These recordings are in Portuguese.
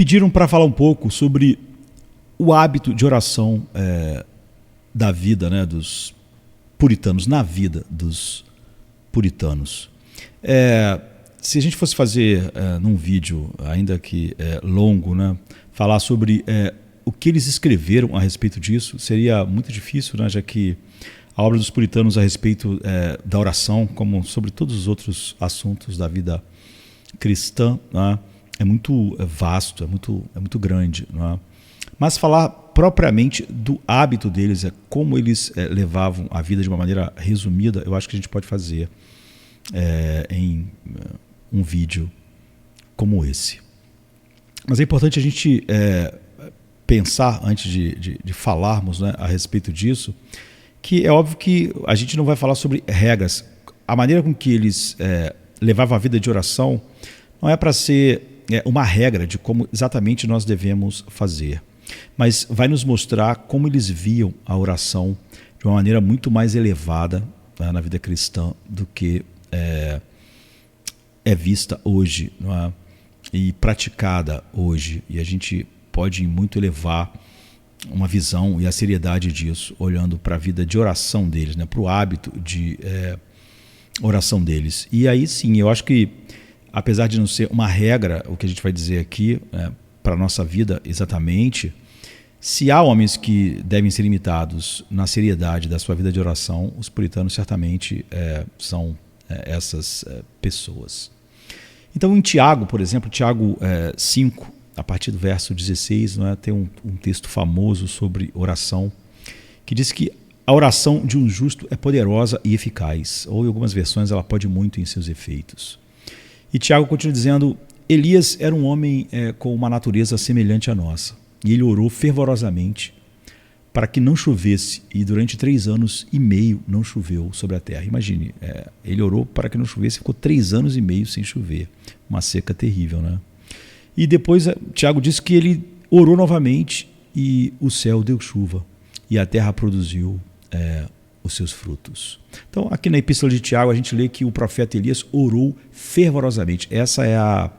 pediram para falar um pouco sobre o hábito de oração da vida, né, dos puritanos, na vida dos puritanos. Se a gente fosse fazer num vídeo, ainda que longo, né, falar sobre o que eles escreveram a respeito disso, seria muito difícil, né, já que a obra dos puritanos a respeito da oração, como sobre todos os outros assuntos da vida cristã, né, é muito vasto, é muito grande. Né? Mas falar propriamente do hábito deles, como eles levavam a vida de uma maneira resumida, eu acho que a gente pode fazer em um vídeo como esse. Mas é importante a gente pensar, antes de falarmos, né, a respeito disso, que é óbvio que a gente não vai falar sobre regras. A maneira com que eles levavam a vida de oração não é para ser uma regra de como exatamente nós devemos fazer, mas vai nos mostrar como eles viam a oração de uma maneira muito mais elevada, né, na vida cristã do que é vista hoje, não é? E praticada hoje. E a gente pode muito elevar uma visão e a seriedade disso, olhando para a vida de oração deles, né, para o hábito de oração deles. E aí sim, eu acho que, apesar de não ser uma regra, o que a gente vai dizer aqui, para a nossa vida exatamente, se há homens que devem ser imitados na seriedade da sua vida de oração, os puritanos certamente são essas pessoas. Então, em Tiago, por exemplo, Tiago 5, a partir do verso 16, tem um texto famoso sobre oração, que diz que a oração de um justo é poderosa e eficaz, ou em algumas versões ela pode muito em seus efeitos. E Tiago continua dizendo: Elias era um homem com uma natureza semelhante à nossa, e ele orou fervorosamente para que não chovesse, e durante 3 anos e meio não choveu sobre a terra. Imagine, ele orou para que não chovesse, ficou 3 anos e meio sem chover, uma seca terrível, né? E depois Tiago diz que ele orou novamente e o céu deu chuva e a terra produziu os seus frutos. Então, aqui na Epístola de Tiago, a gente lê que o profeta Elias orou fervorosamente. Essa é a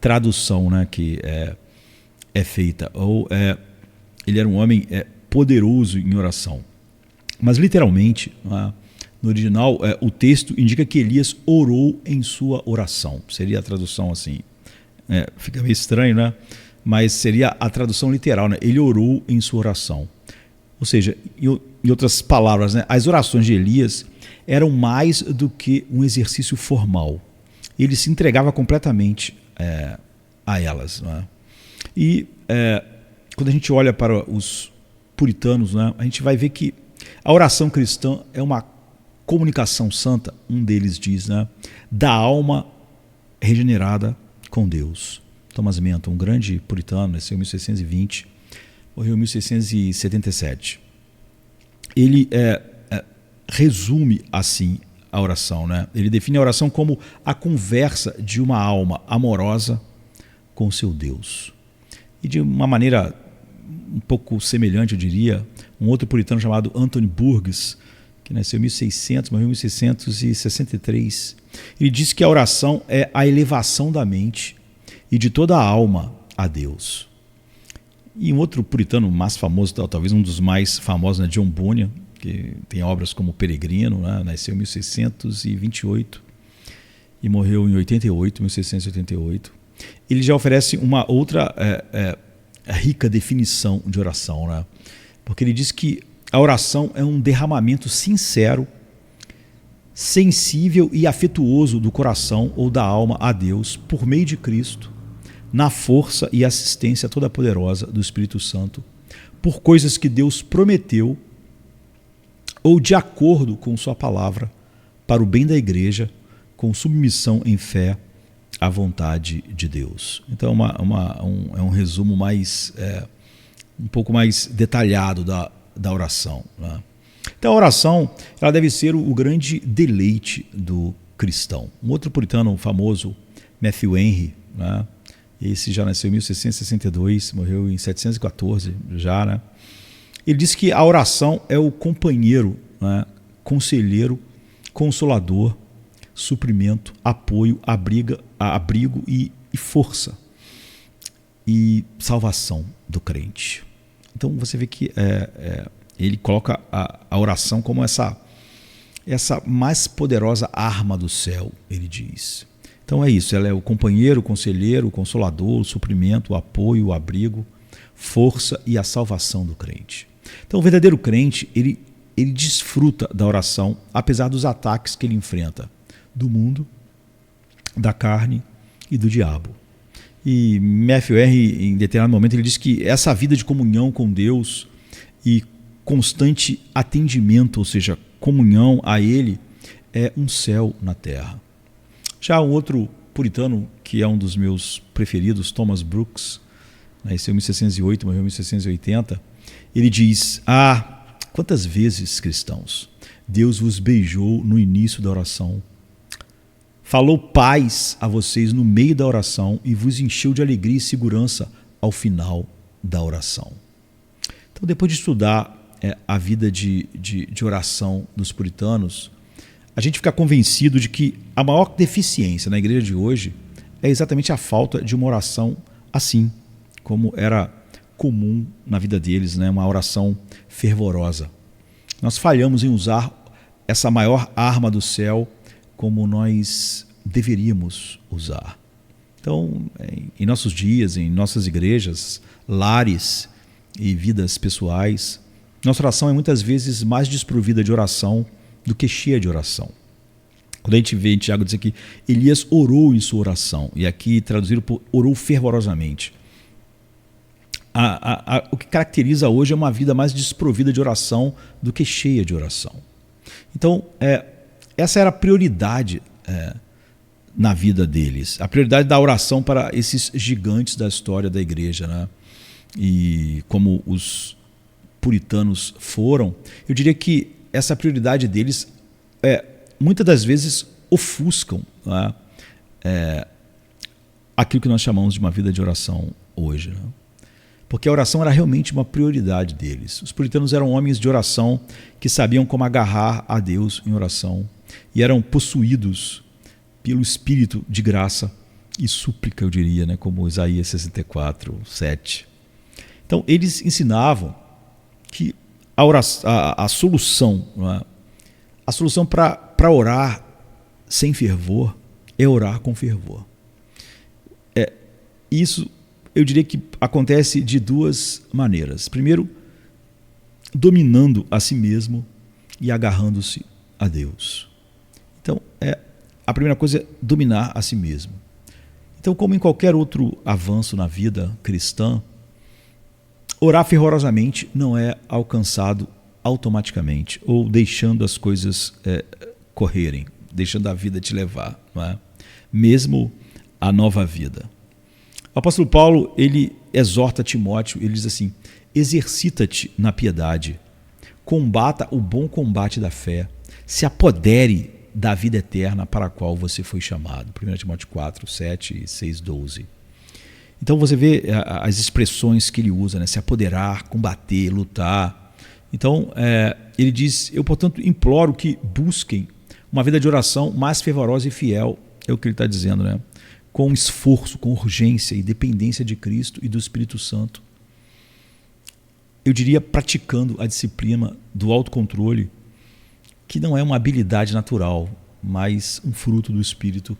tradução, né, que é feita. Ou ele era um homem poderoso em oração. Mas, literalmente, no original, o texto indica que Elias orou em sua oração. Seria a tradução assim. Fica meio estranho, né? Mas seria a tradução literal, né? Ele orou em sua oração. Ou seja, em outras palavras, né, as orações de Elias eram mais do que um exercício formal. Ele se entregava completamente a elas. Né? E quando a gente olha para os puritanos, né, a gente vai ver que a oração cristã é uma comunicação santa, um deles diz, né, da alma regenerada com Deus. Thomas Menton, um grande puritano, nasceu em 1620, morreu em 1677. Ele resume assim a oração, né? Ele define a oração como a conversa de uma alma amorosa com seu Deus. E de uma maneira um pouco semelhante, eu diria, um outro puritano chamado Anthony Burgess, que nasceu em 1600, morreu em 1663, ele diz que a oração é a elevação da mente e de toda a alma a Deus. E um outro puritano mais famoso, talvez um dos mais famosos, né, John Bunyan, que tem obras como Peregrino, né, nasceu em 1628 e morreu em 1688. Ele já oferece uma outra rica definição de oração, né? Porque ele diz que a oração é um derramamento sincero, sensível e afetuoso do coração ou da alma a Deus por meio de Cristo, na força e assistência toda poderosa do Espírito Santo, por coisas que Deus prometeu ou de acordo com sua palavra, para o bem da igreja, com submissão em fé à vontade de Deus. Então é um resumo mais um pouco mais detalhado da oração, né? Então a oração ela deve ser o grande deleite do cristão. Um outro puritano famoso, Matthew Henry, né? Esse já nasceu em 1662, morreu em 714 já, né? Ele diz que a oração é o companheiro, né, conselheiro, consolador, suprimento, apoio, abrigo e força. e salvação do crente. Então você vê que ele coloca a oração como essa mais poderosa arma do céu, ele diz. Então é isso, ela é o companheiro, o conselheiro, o consolador, o suprimento, o apoio, o abrigo, força e a salvação do crente. Então o verdadeiro crente, ele desfruta da oração, apesar dos ataques que ele enfrenta do mundo, da carne e do diabo. E Matthew R., em determinado momento, ele diz que essa vida de comunhão com Deus e constante atendimento, ou seja, comunhão a Ele, é um céu na terra. Já um outro puritano, que é um dos meus preferidos, Thomas Brooks, nasceu em 1608, morreu em 1680, ele diz: quantas vezes, cristãos, Deus vos beijou no início da oração, falou paz a vocês no meio da oração e vos encheu de alegria e segurança ao final da oração. Então, depois de estudar a vida de oração dos puritanos, a gente fica convencido de que a maior deficiência na igreja de hoje é exatamente a falta de uma oração assim, como era comum na vida deles, né? Uma oração fervorosa. Nós falhamos em usar essa maior arma do céu como nós deveríamos usar. Então, em nossos dias, em nossas igrejas, lares e vidas pessoais, nossa oração é muitas vezes mais desprovida de oração do que cheia de oração. Quando a gente vê em Tiago dizer que Elias orou em sua oração, e aqui traduzido por orou fervorosamente. O que caracteriza hoje é uma vida mais desprovida de oração do que cheia de oração. Então, essa era a prioridade na vida deles, a prioridade da oração para esses gigantes da história da igreja, né? E como os puritanos foram, eu diria que essa prioridade deles muitas das vezes ofuscam, né, aquilo que nós chamamos de uma vida de oração hoje, né? Porque a oração era realmente uma prioridade deles. Os puritanos eram homens de oração que sabiam como agarrar a Deus em oração e eram possuídos pelo Espírito de graça e súplica, eu diria, né, como Isaías 64, 7. Então, eles ensinavam que a solução, não é? A solução para orar sem fervor é orar com fervor. Isso eu diria que acontece de duas maneiras. Primeiro, dominando a si mesmo e agarrando-se a Deus. Então, a primeira coisa é dominar a si mesmo. Então, como em qualquer outro avanço na vida cristã, orar fervorosamente não é alcançado automaticamente ou deixando as coisas correrem, deixando a vida te levar, não é? Mesmo a nova vida. O apóstolo Paulo, ele exorta Timóteo, ele diz assim: exercita-te na piedade, combata o bom combate da fé, se apodere da vida eterna para a qual você foi chamado. 1 Timóteo 4, 7 e 6, 12. Então você vê as expressões que ele usa, né? Se apoderar, combater, lutar. Então ele diz: eu, portanto, imploro que busquem uma vida de oração mais fervorosa e fiel, é o que ele está dizendo, né? Com esforço, com urgência e dependência de Cristo e do Espírito Santo. Eu diria praticando a disciplina do autocontrole, que não é uma habilidade natural, mas um fruto do Espírito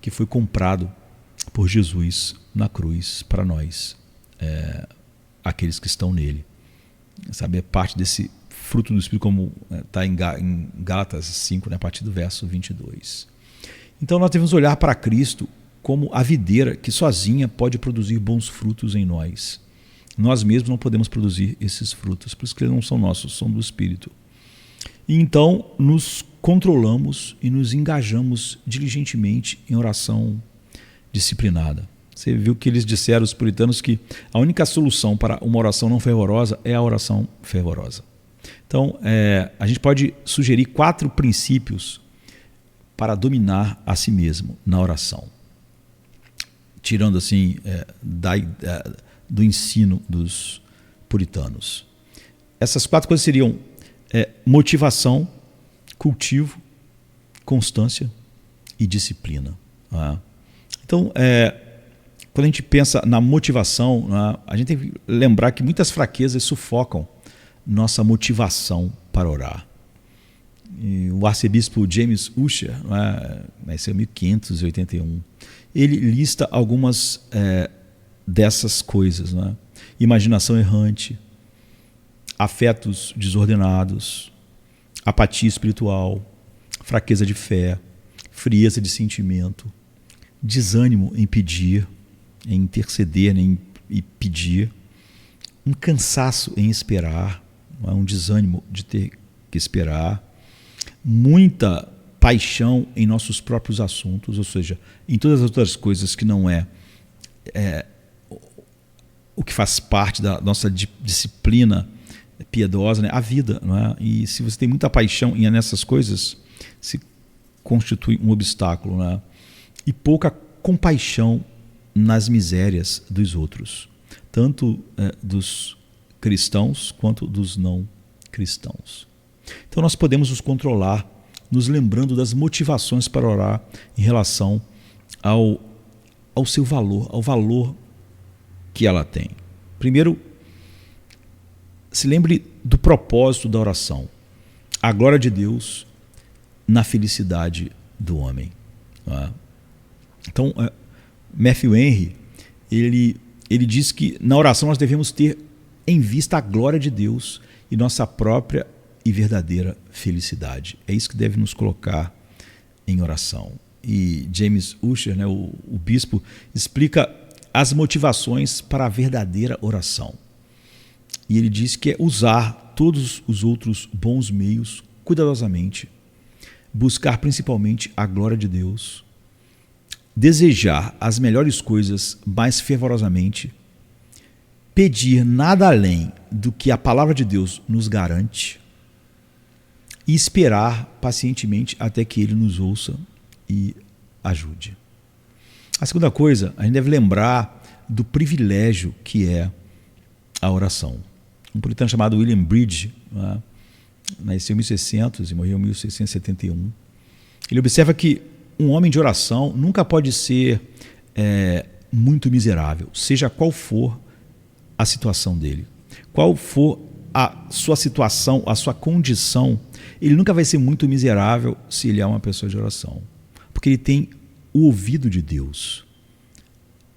que foi comprado por Jesus na cruz para nós, aqueles que estão nele. Sabe, é parte desse fruto do Espírito, como está em Gálatas 5, né, a partir do verso 22. Então nós devemos olhar para Cristo como a videira que sozinha pode produzir bons frutos em nós. Nós mesmos não podemos produzir esses frutos, por isso que eles não são nossos, são do Espírito. E então nos controlamos e nos engajamos diligentemente em oração disciplinada. Você viu que eles disseram, os puritanos, que a única solução para uma oração não fervorosa é a oração fervorosa. Então, a gente pode sugerir 4 princípios para dominar a si mesmo na oração, tirando assim do ensino dos puritanos. Essas 4 coisas seriam motivação, cultivo, constância e disciplina. Então, quando a gente pensa na motivação, né, a gente tem que lembrar que muitas fraquezas sufocam nossa motivação para orar. E o arcebispo James Ussher, né, nasceu em 1581, ele lista algumas dessas coisas, né? Imaginação errante, afetos desordenados, apatia espiritual, fraqueza de fé, frieza de sentimento, desânimo em pedir, em interceder, em pedir, um cansaço em esperar, um desânimo de ter que esperar, muita paixão em nossos próprios assuntos, ou seja, em todas as outras coisas que não é o que faz parte da nossa disciplina piedosa, né? A vida, não é? E se você tem muita paixão nessas coisas, se constitui um obstáculo, não é? E pouca compaixão nas misérias dos outros, tanto dos cristãos quanto dos não cristãos. Então nós podemos nos controlar, nos lembrando das motivações para orar em relação ao seu valor, ao valor que ela tem. Primeiro, se lembre do propósito da oração, a glória de Deus na felicidade do homem. Não é? Então, Matthew Henry, ele diz que na oração nós devemos ter em vista a glória de Deus e nossa própria e verdadeira felicidade. É isso que deve nos colocar em oração. E James Ussher, né, o bispo, explica as motivações para a verdadeira oração. E ele diz que é usar todos os outros bons meios cuidadosamente, buscar principalmente a glória de Deus, desejar as melhores coisas mais fervorosamente, pedir nada além do que a palavra de Deus nos garante e esperar pacientemente até que Ele nos ouça e ajude. A segunda coisa, a gente deve lembrar do privilégio que é a oração. Um puritano chamado William Bridge, né, nasceu em 1600 e morreu em 1671. Ele observa que um homem de oração nunca pode ser muito miserável, seja qual for a situação dele. Qual for a sua situação, a sua condição, ele nunca vai ser muito miserável se ele é uma pessoa de oração. Porque ele tem o ouvido de Deus.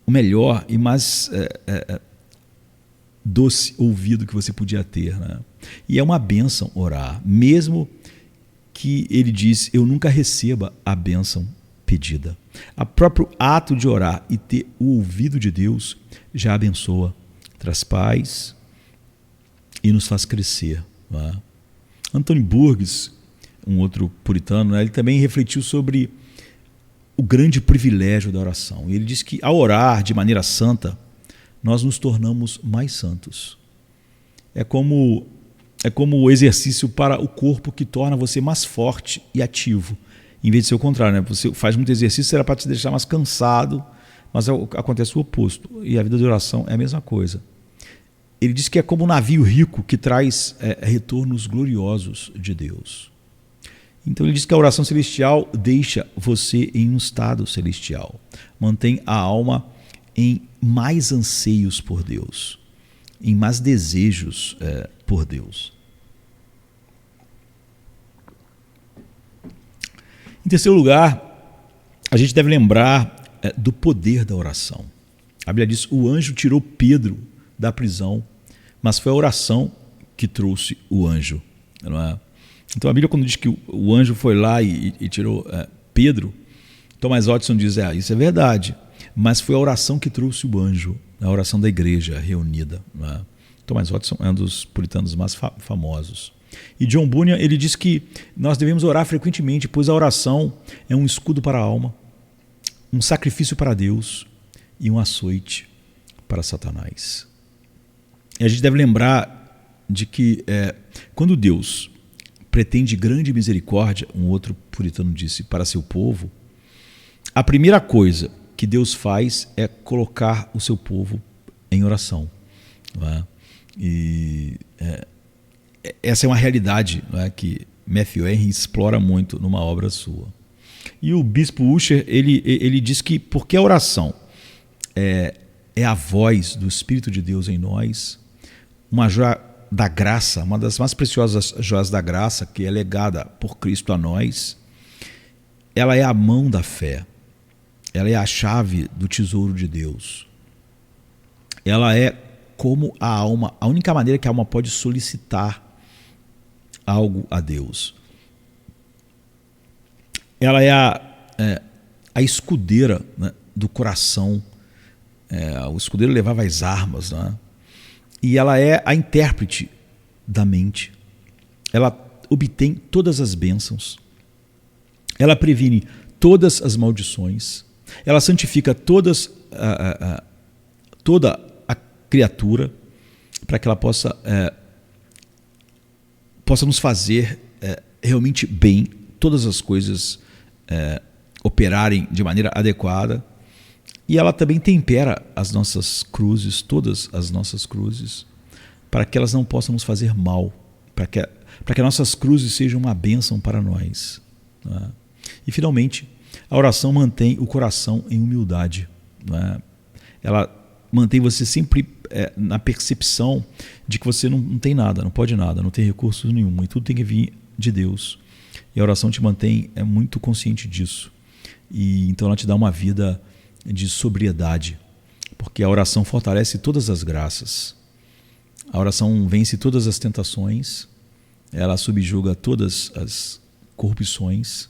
O melhor e mais doce ouvido que você podia ter. Né? E é uma bênção orar, mesmo que ele diz, eu nunca receba a bênção pedida. O próprio ato de orar e ter o ouvido de Deus já abençoa, traz paz e nos faz crescer. Né? Anthony Burgess, um outro puritano, né, ele também refletiu sobre o grande privilégio da oração. E ele diz que ao orar de maneira santa, nós nos tornamos mais santos. É como o exercício para o corpo que torna você mais forte e ativo, em vez de ser o contrário. Né? Você faz muito exercício, será para te deixar mais cansado, mas acontece o oposto. E a vida de oração é a mesma coisa. Ele diz que é como um navio rico que traz retornos gloriosos de Deus. Então ele diz que a oração celestial deixa você em um estado celestial, mantém a alma em mais anseios por Deus, em mais desejos por Deus. Em terceiro lugar, a gente deve lembrar do poder da oração. A Bíblia diz, o anjo tirou Pedro da prisão, mas foi a oração que trouxe o anjo. Não é? Então a Bíblia, quando diz que o anjo foi lá e tirou Pedro, Thomas Watson diz, isso é verdade, mas foi a oração que trouxe o anjo, a oração da igreja reunida. Não é? Thomas Watson é um dos puritanos mais famosos. E John Bunyan, ele diz que nós devemos orar frequentemente, pois a oração é um escudo para a alma, um sacrifício para Deus e um açoite para Satanás. E a gente deve lembrar de que quando Deus pretende grande misericórdia, um outro puritano disse, para seu povo, a primeira coisa que Deus faz é colocar o seu povo em oração. Não é? E essa é uma realidade, não é, que Matthew Henry explora muito numa obra sua. E o bispo Ussher, ele diz que porque a oração é a voz do Espírito de Deus em nós, uma joia da graça, uma das mais preciosas joias da graça que é legada por Cristo a nós. Ela é a mão da fé, ela é a chave do tesouro de Deus. Ela é como a alma, a única maneira que a alma pode solicitar algo a Deus. Ela é a escudeira, né, do coração. O escudeiro levava as armas, né? E ela é a intérprete da mente. Ela obtém todas as bênçãos. Ela previne todas as maldições. Ela santifica toda a criatura para que ela possa nos fazer realmente bem, todas as coisas operarem de maneira adequada. E ela também tempera as nossas cruzes, todas as nossas cruzes, para que elas não possam nos fazer mal, para que nossas cruzes sejam uma bênção para nós, né? E finalmente, a oração mantém o coração em humildade, né? Ela mantém você sempre na percepção de que você não tem nada, não pode nada, não tem recursos nenhum, e tudo tem que vir de Deus. E a oração te mantém muito consciente disso. E então ela te dá uma vida de sobriedade, porque a oração fortalece todas as graças. A oração vence todas as tentações, ela subjuga todas as corrupções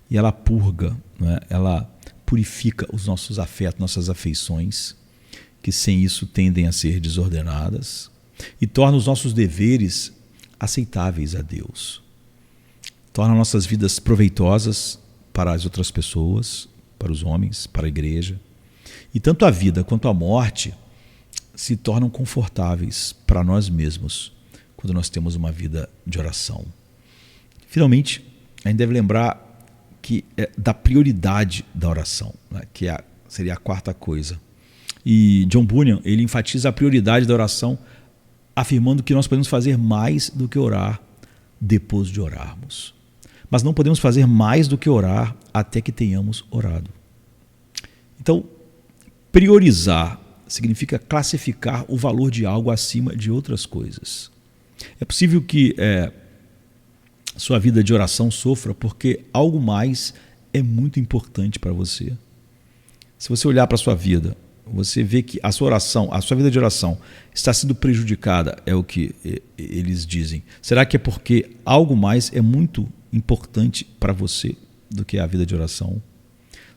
e ela purga, né? Ela purifica os nossos afetos, nossas afeições, que sem isso tendem a ser desordenadas, e torna os nossos deveres aceitáveis a Deus. Torna nossas vidas proveitosas para as outras pessoas, para os homens, para a igreja. E tanto a vida quanto a morte se tornam confortáveis para nós mesmos quando nós temos uma vida de oração. Finalmente, a gente deve lembrar da prioridade da oração, né, que seria a quarta coisa. E John Bunyan, ele enfatiza a prioridade da oração, afirmando que nós podemos fazer mais do que orar depois de orarmos. Mas não podemos fazer mais do que orar até que tenhamos orado. Então, priorizar significa classificar o valor de algo acima de outras coisas. É possível que sua vida de oração sofra porque algo mais é muito importante para você. Se você olhar para a sua vida, você vê que a sua oração, a sua vida de oração está sendo prejudicada, é o que eles dizem. Será que é porque algo mais é muito importante para você do que a vida de oração?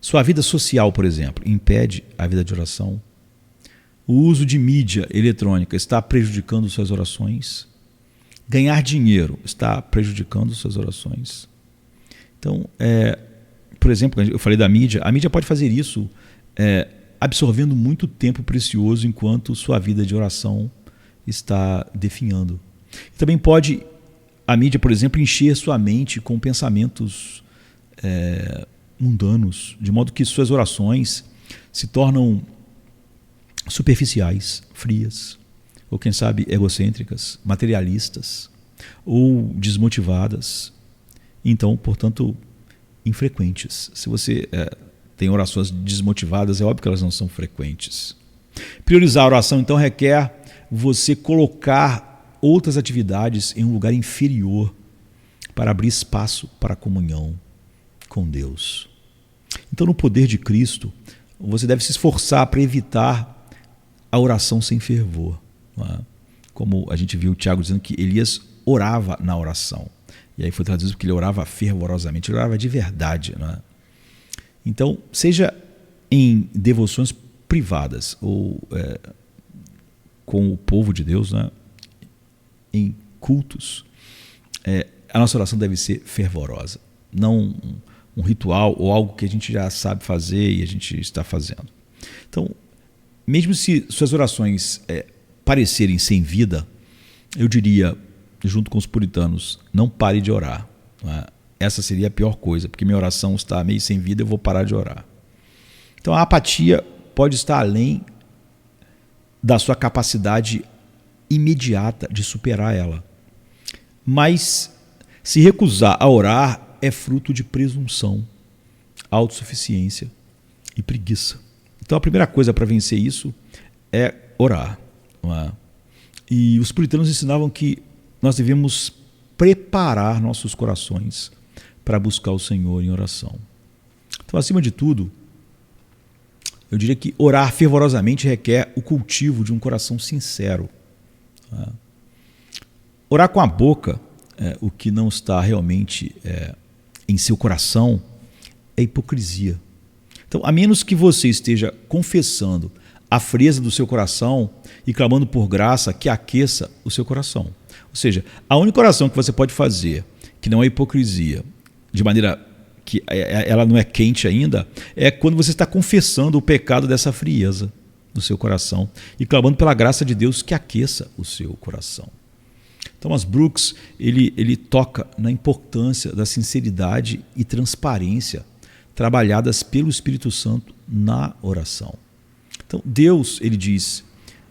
Sua vida social, por exemplo, impede a vida de oração? O uso de mídia eletrônica está prejudicando suas orações? Ganhar dinheiro está prejudicando suas orações? Então, por exemplo, eu falei da mídia, a mídia pode fazer isso absorvendo muito tempo precioso enquanto sua vida de oração está definhando. Também pode a mídia, por exemplo, encher sua mente com pensamentos mundanos, de modo que suas orações se tornam superficiais, frias, ou quem sabe egocêntricas, materialistas, ou desmotivadas. Então, portanto, infrequentes. Se você tem orações desmotivadas, é óbvio que elas não são frequentes. Priorizar a oração, então, requer você colocar outras atividades em um lugar inferior para abrir espaço para a comunhão com Deus. Então, no poder de Cristo, você deve se esforçar para evitar a oração sem fervor. Não é? Como a gente viu o Tiago dizendo que Elias orava na oração. E aí foi traduzido porque ele orava fervorosamente, ele orava de verdade. Não é? Então, seja em devoções privadas ou com o povo de Deus, né? Em cultos, a nossa oração deve ser fervorosa, não um ritual ou algo que a gente já sabe fazer e a gente está fazendo. Então, mesmo se suas orações parecerem sem vida, eu diria, junto com os puritanos, não pare de orar. Não é? Essa seria a pior coisa, porque minha oração está meio sem vida, eu vou parar de orar. Então a apatia pode estar além da sua capacidade imediata de superar ela. Mas se recusar a orar é fruto de presunção, autossuficiência e preguiça. Então a primeira coisa para vencer isso é orar. Não é? E os puritanos ensinavam que nós devemos preparar nossos corações para buscar o Senhor em oração. Então, acima de tudo, eu diria que orar fervorosamente requer o cultivo de um coração sincero. Tá? Orar com a boca, o que não está realmente em seu coração, é hipocrisia. Então, a menos que você esteja confessando a frieza do seu coração e clamando por graça que aqueça o seu coração. Ou seja, a única oração que você pode fazer, que não é hipocrisia, de maneira que ela não é quente ainda, é quando você está confessando o pecado dessa frieza do seu coração e clamando pela graça de Deus que aqueça o seu coração. Thomas Brooks, ele toca na importância da sinceridade e transparência trabalhadas pelo Espírito Santo na oração. Então, Deus, ele diz,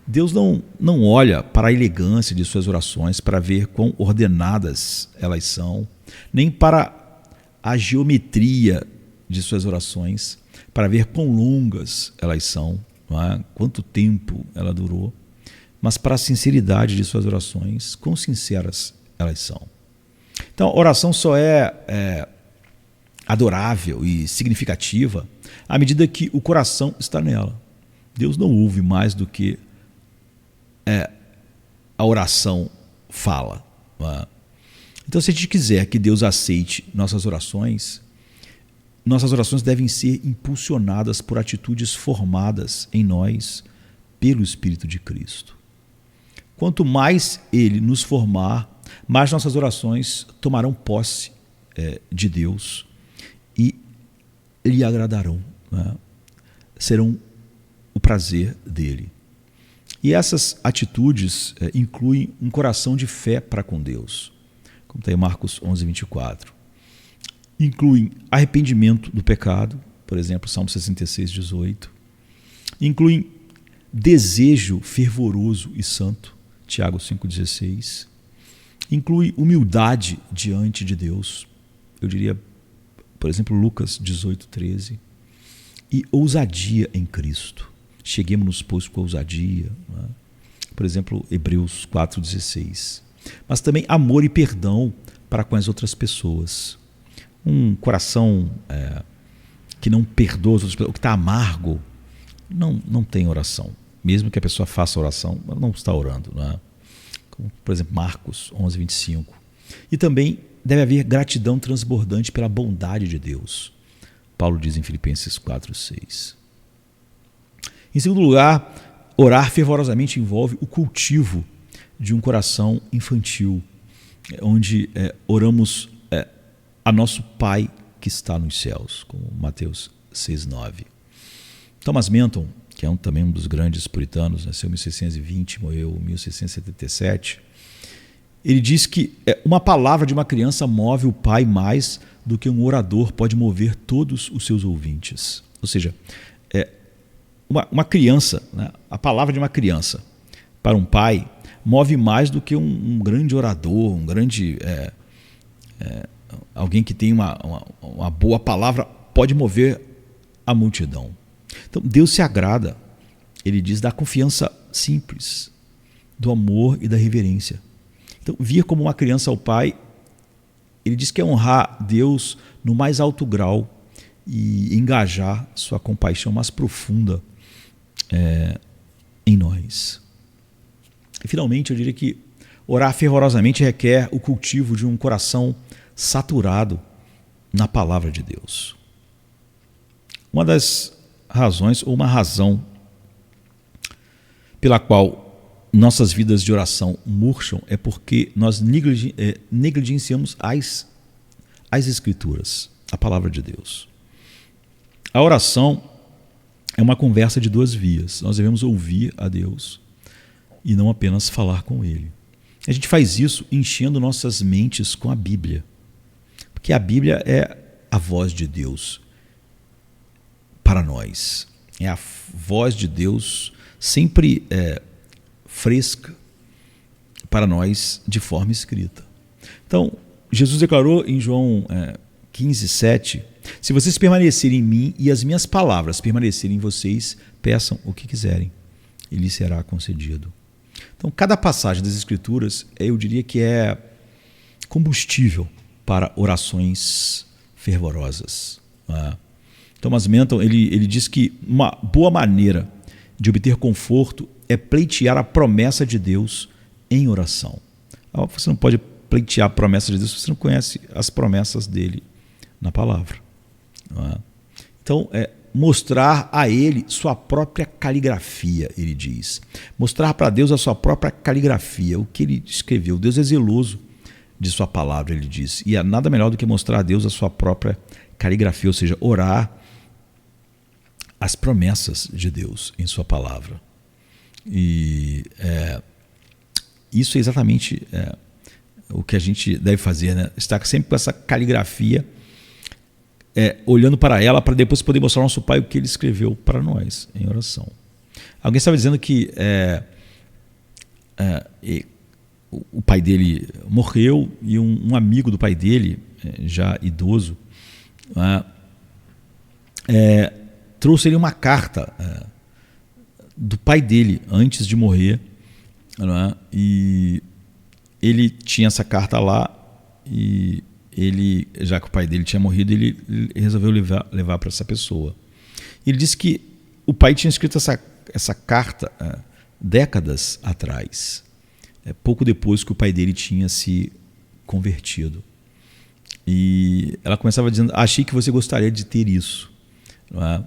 Deus não olha para a elegância de suas orações para ver quão ordenadas elas são, nem para a geometria de suas orações, para ver quão longas elas são, não é? Quanto tempo ela durou, mas para a sinceridade de suas orações, quão sinceras elas são. Então, a oração só é adorável e significativa à medida que o coração está nela. Deus não ouve mais do que a oração fala. Não é? Então, se a gente quiser que Deus aceite nossas orações devem ser impulsionadas por atitudes formadas em nós pelo Espírito de Cristo. Quanto mais Ele nos formar, mais nossas orações tomarão posse de Deus e lhe agradarão, né? Serão o prazer dele. E essas atitudes incluem um coração de fé para com Deus, como está em Marcos 11, 24. Incluem arrependimento do pecado, por exemplo, Salmo 66, 18. Incluem desejo fervoroso e santo, Tiago 5,16. Inclui humildade diante de Deus, eu diria, por exemplo, Lucas 18, 13. E ousadia em Cristo. Cheguemos-nos, pois, com ousadia, né? Por exemplo, Hebreus 4,16. Mas também amor e perdão para com as outras pessoas. Um coração que não perdoa as outras pessoas, que está amargo, não tem oração. Mesmo que a pessoa faça oração, ela não está orando. Né? Como, por exemplo, Marcos 11, 25. E também deve haver gratidão transbordante pela bondade de Deus. Paulo diz em Filipenses 4, 6. Em segundo lugar, orar fervorosamente envolve o cultivo de um coração infantil, onde oramos a nosso Pai que está nos céus, como Mateus 6, 9. Thomas Manton, que é também um dos grandes puritanos, nasceu em 1620, morreu em 1677, ele diz que uma palavra de uma criança move o pai mais do que um orador pode mover todos os seus ouvintes. Ou seja, uma criança, né? A palavra de uma criança para um pai move mais do que um grande orador, um grande alguém que tem uma boa palavra pode mover a multidão. Então Deus se agrada, ele diz, da confiança simples, do amor e da reverência. Então, vir como uma criança ao Pai, ele diz que é honrar Deus no mais alto grau e engajar sua compaixão mais profunda em nós. E, finalmente, eu diria que orar fervorosamente requer o cultivo de um coração saturado na palavra de Deus. Uma das razões, ou uma razão pela qual nossas vidas de oração murcham é porque nós negligenciamos as Escrituras, a palavra de Deus. A oração é uma conversa de duas vias. Nós devemos ouvir a Deus e não apenas falar com Ele. A gente faz isso enchendo nossas mentes com a Bíblia, porque a Bíblia é a voz de Deus para nós. É a voz de Deus sempre fresca para nós de forma escrita. Então, Jesus declarou em João 15:7, se vocês permanecerem em mim e as minhas palavras permanecerem em vocês, peçam o que quiserem e lhes será concedido. Então, cada passagem das Escrituras, eu diria que é combustível para orações fervorosas. Thomas Manton ele diz que uma boa maneira de obter conforto é pleitear a promessa de Deus em oração. Você não pode pleitear a promessa de Deus se você não conhece as promessas dele na palavra. Então, mostrar a ele sua própria caligrafia, ele diz. Mostrar para Deus a sua própria caligrafia, o que ele escreveu. Deus é zeloso de sua palavra, ele diz. E é nada melhor do que mostrar a Deus a sua própria caligrafia, ou seja, orar as promessas de Deus em sua palavra. E isso é exatamente o que a gente deve fazer, né? Estar sempre com essa caligrafia, olhando para ela, para depois poder mostrar ao nosso Pai o que ele escreveu para nós em oração. Alguém estava dizendo que o pai dele morreu e um amigo do pai dele, já idoso, trouxe ele uma carta do pai dele antes de morrer, e ele tinha essa carta lá, e ele, já que o pai dele tinha morrido, ele resolveu levar para essa pessoa. Ele disse que o pai tinha escrito essa carta décadas atrás, pouco depois que o pai dele tinha se convertido. E ela começava dizendo: achei que você gostaria de ter isso. Não é?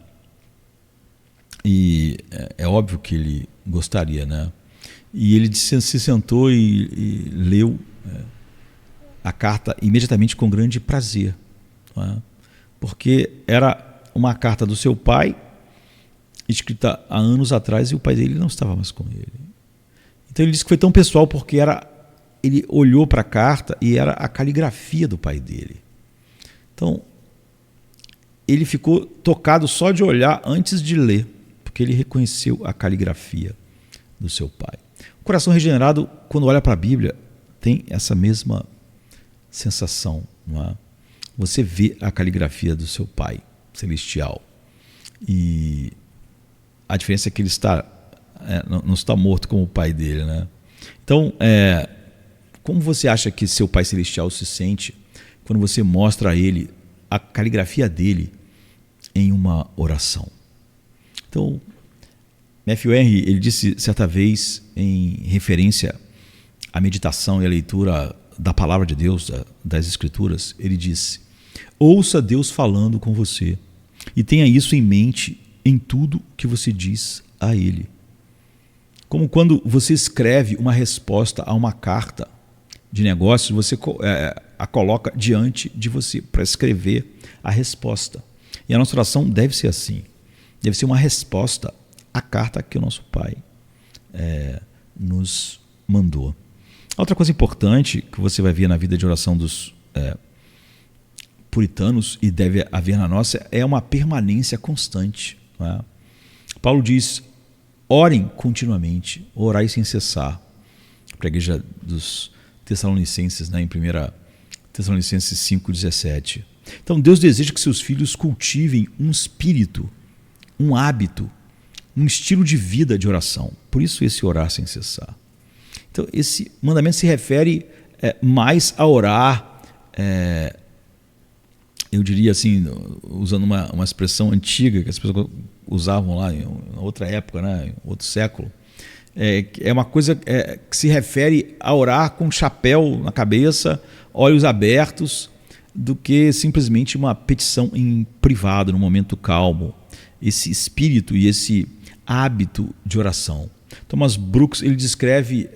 E é óbvio que ele gostaria, né? E ele se sentou e leu a carta imediatamente com grande prazer, não é? Porque era uma carta do seu pai, escrita há anos atrás, e o pai dele não estava mais com ele. Então ele disse que foi tão pessoal porque ele olhou para a carta e era a caligrafia do pai dele. Então ele ficou tocado só de olhar antes de ler, porque ele reconheceu a caligrafia do seu pai. O coração regenerado, quando olha para a Bíblia, tem essa mesma sensação, não é? Você vê a caligrafia do seu Pai celestial, e a diferença é que ele não está morto como o pai dele, né? Então, como você acha que seu Pai celestial se sente quando você mostra a ele a caligrafia dele em uma oração? Então, Matthew Henry, ele disse certa vez, em referência à meditação e à leitura da palavra de Deus, das Escrituras, ele disse: ouça Deus falando com você e tenha isso em mente em tudo que você diz a Ele. Como quando você escreve uma resposta a uma carta de negócios, você a coloca diante de você para escrever a resposta. E a nossa oração deve ser assim, deve ser uma resposta à carta que o nosso Pai nos mandou. Outra coisa importante que você vai ver na vida de oração dos puritanos, e deve haver na nossa, é uma permanência constante. Não é? Paulo diz: orem continuamente, orai sem cessar, para a igreja dos Tessalonicenses, né, em 1 Tessalonicenses 5,17. Então Deus deseja que seus filhos cultivem um espírito, um hábito, um estilo de vida de oração. Por isso esse orar sem cessar. Então esse mandamento se refere mais a orar, eu diria assim, usando uma expressão antiga que as pessoas usavam lá em outra época, né, em outro século. É uma coisa que se refere a orar com chapéu na cabeça, olhos abertos, do que simplesmente uma petição em privado, num momento calmo. Esse espírito e esse hábito de oração. Thomas Brooks, ele descreve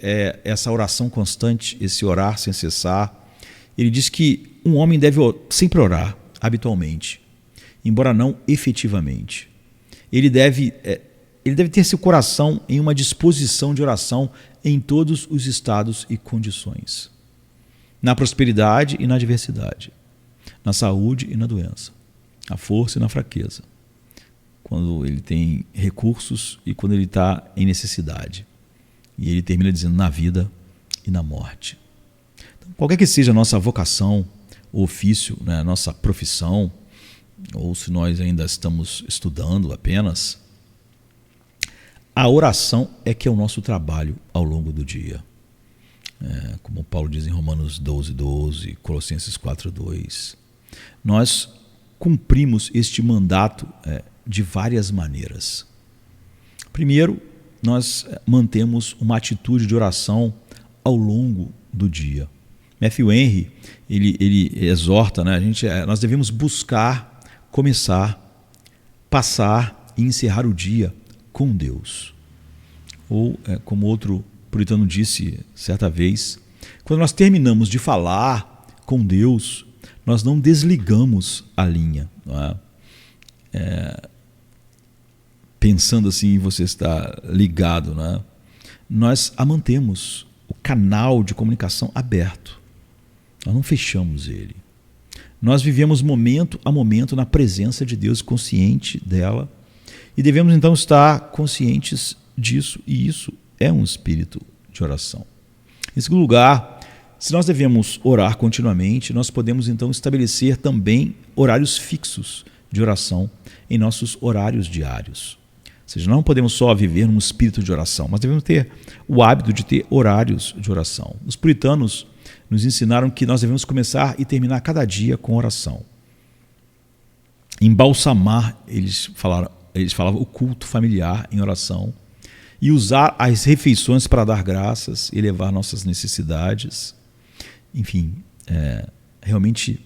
essa oração constante, esse orar sem cessar. Ele diz que um homem deve sempre orar, habitualmente, embora não efetivamente. Ele deve ter seu coração em uma disposição de oração em todos os estados e condições. Na prosperidade e na adversidade. Na saúde e na doença. Na força e na fraqueza. Quando ele tem recursos e quando ele está em necessidade. E ele termina dizendo: na vida e na morte. Então, qualquer que seja a nossa vocação, ofício, né, nossa profissão, ou se nós ainda estamos estudando apenas, a oração é que é o nosso trabalho ao longo do dia. Como Paulo diz em Romanos 12:12, Colossenses 4:2. Nós cumprimos este mandato de várias maneiras. Primeiro, nós mantemos uma atitude de oração ao longo do dia. Matthew Henry, ele exorta, né, nós devemos buscar, começar, passar e encerrar o dia com Deus. Ou, como outro puritano disse certa vez, quando nós terminamos de falar com Deus, nós não desligamos a linha. Não é? Pensando assim, você está ligado, né? Nós a mantemos, o canal de comunicação aberto. Nós não fechamos ele. Nós vivemos momento a momento na presença de Deus, consciente dela, e devemos então estar conscientes disso, e isso é um espírito de oração. Em segundo lugar, se nós devemos orar continuamente, nós podemos então estabelecer também horários fixos de oração em nossos horários diários. Ou seja, não podemos só viver num espírito de oração, mas devemos ter o hábito de ter horários de oração. Os puritanos nos ensinaram que nós devemos começar e terminar cada dia com oração. Embalsamar, eles falavam o culto familiar em oração, e usar as refeições para dar graças, elevar nossas necessidades. Enfim, realmente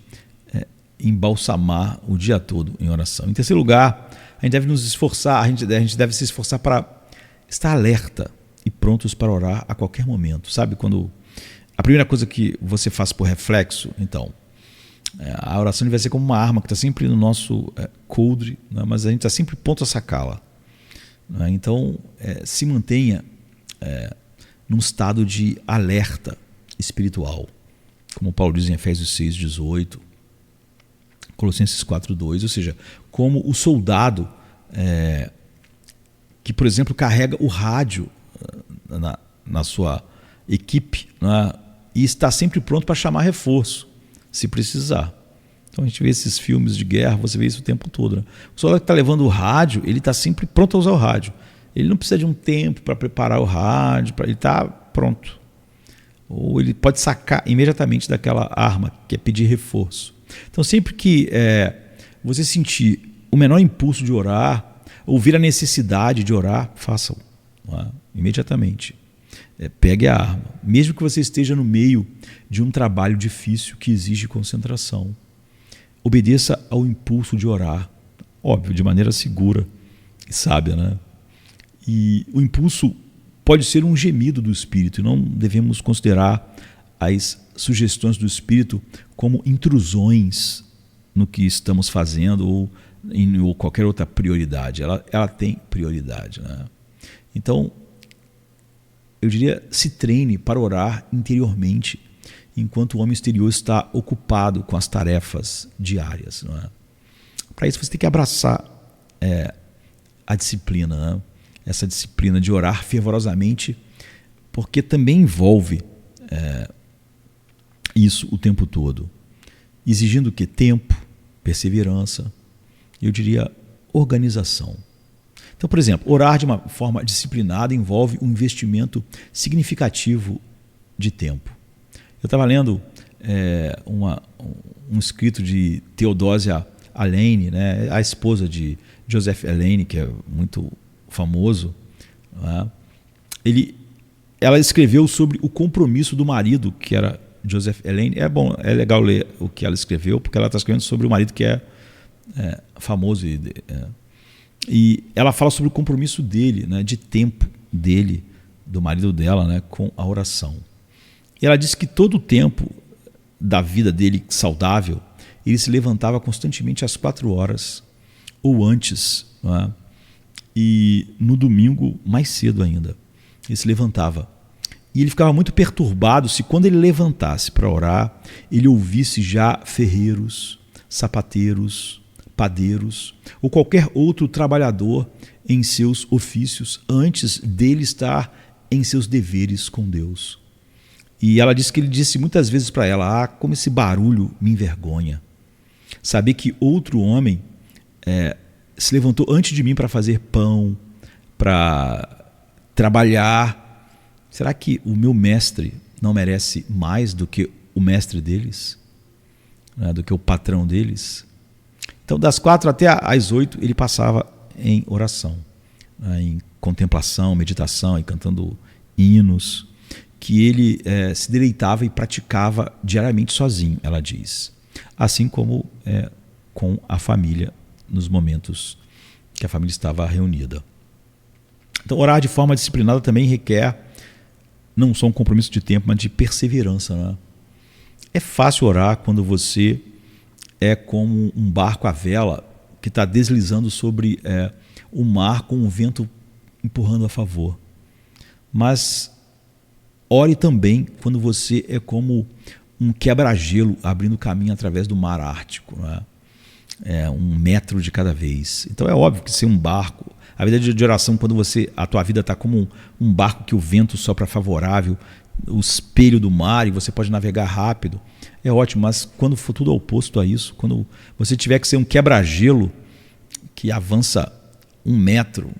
embalsamar o dia todo em oração. Em terceiro lugar, a gente deve nos esforçar, a gente deve se esforçar para estar alerta e prontos para orar a qualquer momento. Sabe, quando a primeira coisa que você faz por reflexo, então, a oração deve ser como uma arma que está sempre no nosso coldre, né? Mas a gente está sempre pronto a sacá-la. Né? Então, se mantenha num estado de alerta espiritual, como Paulo diz em Efésios 6:18, Colossenses 4:2, ou seja, como o soldado que, por exemplo, carrega o rádio na sua equipe, né, e está sempre pronto para chamar reforço, se precisar. Então a gente vê esses filmes de guerra, você vê isso o tempo todo. Né? O soldado que está levando o rádio, ele está sempre pronto a usar o rádio. Ele não precisa de um tempo para preparar o rádio, ele está pronto. Ou ele pode sacar imediatamente daquela arma, que é pedir reforço. Então sempre que você sentir o menor impulso de orar, ouvir a necessidade de orar, faça-o, imediatamente. Pegue a arma, mesmo que você esteja no meio de um trabalho difícil que exige concentração. Obedeça ao impulso de orar, óbvio, de maneira segura e sábia, né? E o impulso pode ser um gemido do Espírito, e não devemos considerar as sugestões do Espírito como intrusões no que estamos fazendo ou em qualquer outra prioridade. Ela tem prioridade, né? Então, eu diria, se treine para orar interiormente, enquanto o homem exterior está ocupado com as tarefas diárias. Não é? Para isso você tem que abraçar a disciplina, né? Essa disciplina de orar fervorosamente, porque também envolve isso o tempo todo, exigindo o quê? Tempo, perseverança, eu diria organização. Então, por exemplo, orar de uma forma disciplinada envolve um investimento significativo de tempo. Eu estava lendo um escrito de Theodosia Alleyne, né, a esposa de Joseph Alleyne, que é muito famoso. Né? Ela escreveu sobre o compromisso do marido, que era Joseph Alleyne. É legal ler o que ela escreveu, porque ela está escrevendo sobre o marido que é famoso. E ela fala sobre o compromisso dele, né, de tempo dele, do marido dela, né, com a oração. E ela disse que todo o tempo da vida dele saudável, ele se levantava constantemente às 4 horas ou antes, né, e no domingo mais cedo ainda. Ele se levantava. E ele ficava muito perturbado se quando ele levantasse para orar, ele ouvisse já ferreiros, sapateiros, padeiros ou qualquer outro trabalhador em seus ofícios antes dele estar em seus deveres com Deus. E ela disse que ele disse muitas vezes para ela: como esse barulho me envergonha. Saber que outro homem se levantou antes de mim para fazer pão, para trabalhar. Será que o meu mestre não merece mais do que o mestre deles? Né? Do que o patrão deles? Então, das 4 até às 8, ele passava em oração, né? Em contemplação, meditação, e cantando hinos, que ele se deleitava e praticava diariamente sozinho, ela diz. Assim como com a família, nos momentos que a família estava reunida. Então, orar de forma disciplinada também requer não só um compromisso de tempo, mas de perseverança. Né? É fácil orar quando você é como um barco à vela que está deslizando sobre o mar com o vento empurrando a favor. Mas ore também quando você é como um quebra-gelo abrindo caminho através do mar Ártico, né? 1 metro de cada vez. Então é óbvio que ser um barco, a vida de oração, quando a tua vida está como um barco que o vento sopra favorável, o espelho do mar, e você pode navegar rápido, é ótimo. Mas quando for tudo oposto a isso, quando você tiver que ser um quebra-gelo que avança 1 metro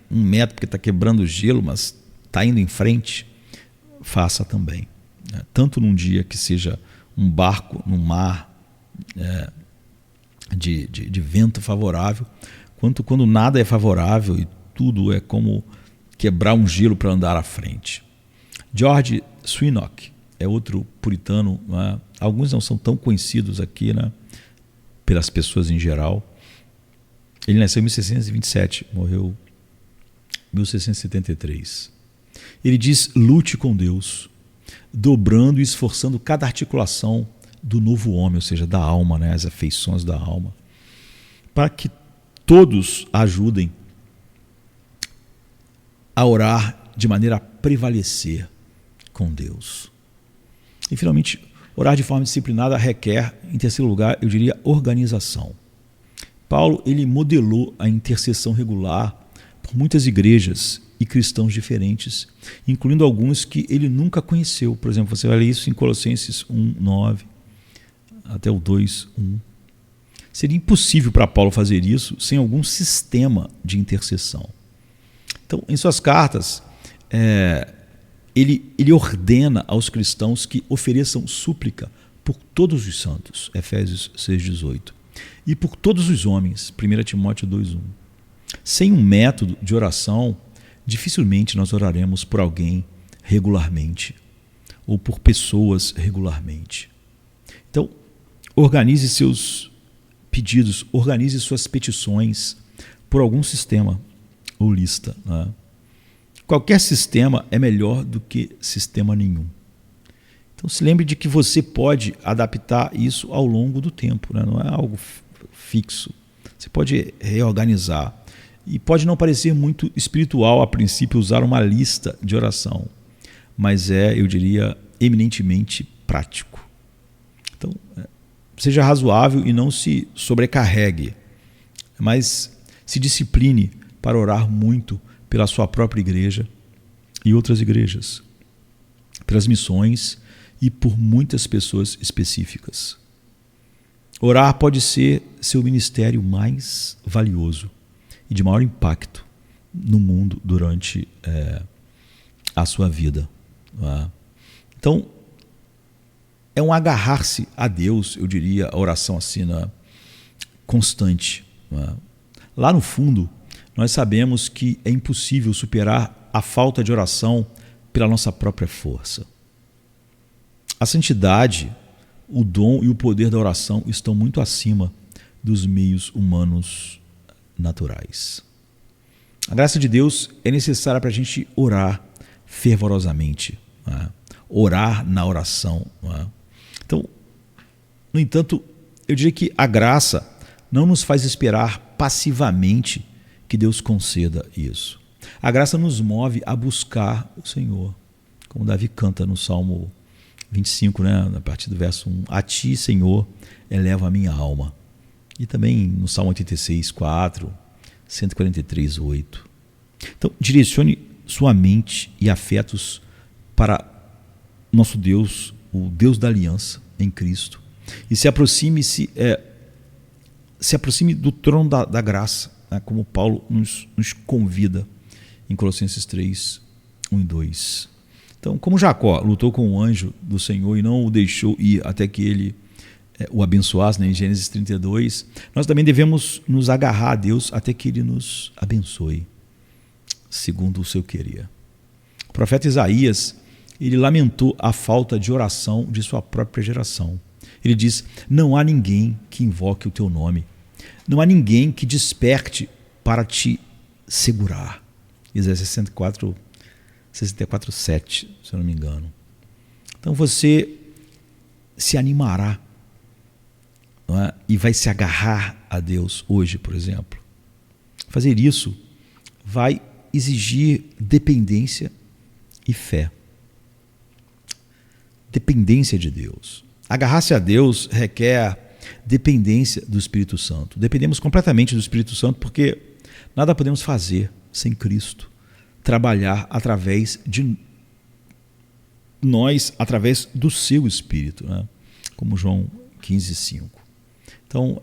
porque está quebrando o gelo, mas está indo em frente, faça também. Tanto num dia que seja um barco no mar de vento favorável, quanto quando nada é favorável e tudo é como quebrar um gelo para andar à frente. George Swinock é outro puritano, né? Alguns não são tão conhecidos aqui, né? Pelas pessoas em geral. Ele nasceu em 1627, morreu em 1673. Ele diz: lute com Deus, dobrando e esforçando cada articulação do novo homem, ou seja, da alma, né? As afeições da alma, para que todos ajudem a orar de maneira a prevalecer com Deus. E, finalmente, orar de forma disciplinada requer, em terceiro lugar, eu diria, organização. Paulo, ele modelou a intercessão regular por muitas igrejas e cristãos diferentes, incluindo alguns que ele nunca conheceu. Por exemplo, você vai ler isso em Colossenses 1:9 até o 2:1. Seria impossível para Paulo fazer isso sem algum sistema de intercessão. Então, em suas cartas, ele ordena aos cristãos que ofereçam súplica por todos os santos, Efésios 6:18, e por todos os homens, 1 Timóteo 2:1. Sem um método de oração, dificilmente nós oraremos por alguém regularmente ou por pessoas regularmente. Então, organize seus pedidos, organize suas petições por algum sistema ou lista. Né? Qualquer sistema é melhor do que sistema nenhum. Então se lembre de que você pode adaptar isso ao longo do tempo, né? Não é algo fixo. Você pode reorganizar. E pode não parecer muito espiritual a princípio usar uma lista de oração, mas eu diria, eminentemente prático. Então, seja razoável e não se sobrecarregue, mas se discipline para orar muito pela sua própria igreja e outras igrejas, pelas missões e por muitas pessoas específicas. Orar pode ser seu ministério mais valioso e de maior impacto no mundo durante a sua vida. Então, é um agarrar-se a Deus, eu diria, a oração assim, constante. Lá no fundo, nós sabemos que é impossível superar a falta de oração pela nossa própria força. A santidade, o dom e o poder da oração estão muito acima dos meios humanos naturais. A graça de Deus é necessária para a gente orar fervorosamente, orar na oração. Então, no entanto, eu diria que a graça não nos faz esperar passivamente que Deus conceda isso. A graça nos move a buscar o Senhor, como Davi canta no Salmo 25, a partir do verso 1. A ti, Senhor, eleva a minha alma. E também no Salmo 86, 4, 143, 8. Então, direcione sua mente e afetos para nosso Deus, o Deus da aliança em Cristo, e se aproxime do trono da graça, né, como Paulo nos convida em Colossenses 3, 1 e 2. Então, como Jacó lutou com o anjo do Senhor e não o deixou ir até que ele o abençoasse, né, em Gênesis 32, nós também devemos nos agarrar a Deus até que ele nos abençoe, segundo o seu querer. O profeta Isaías, ele lamentou a falta de oração de sua própria geração. Ele diz: não há ninguém que invoque o teu nome, não há ninguém que desperte para te segurar. Isaías 64, 7, se eu não me engano. Então você se animará, não é? E vai se agarrar a Deus hoje, por exemplo. Fazer isso vai exigir dependência e fé. Dependência de Deus. Agarrar-se a Deus requer dependência do Espírito Santo. Dependemos completamente do Espírito Santo porque nada podemos fazer sem Cristo. Trabalhar através de nós, através do seu Espírito, né? Como João 15, 5. Então,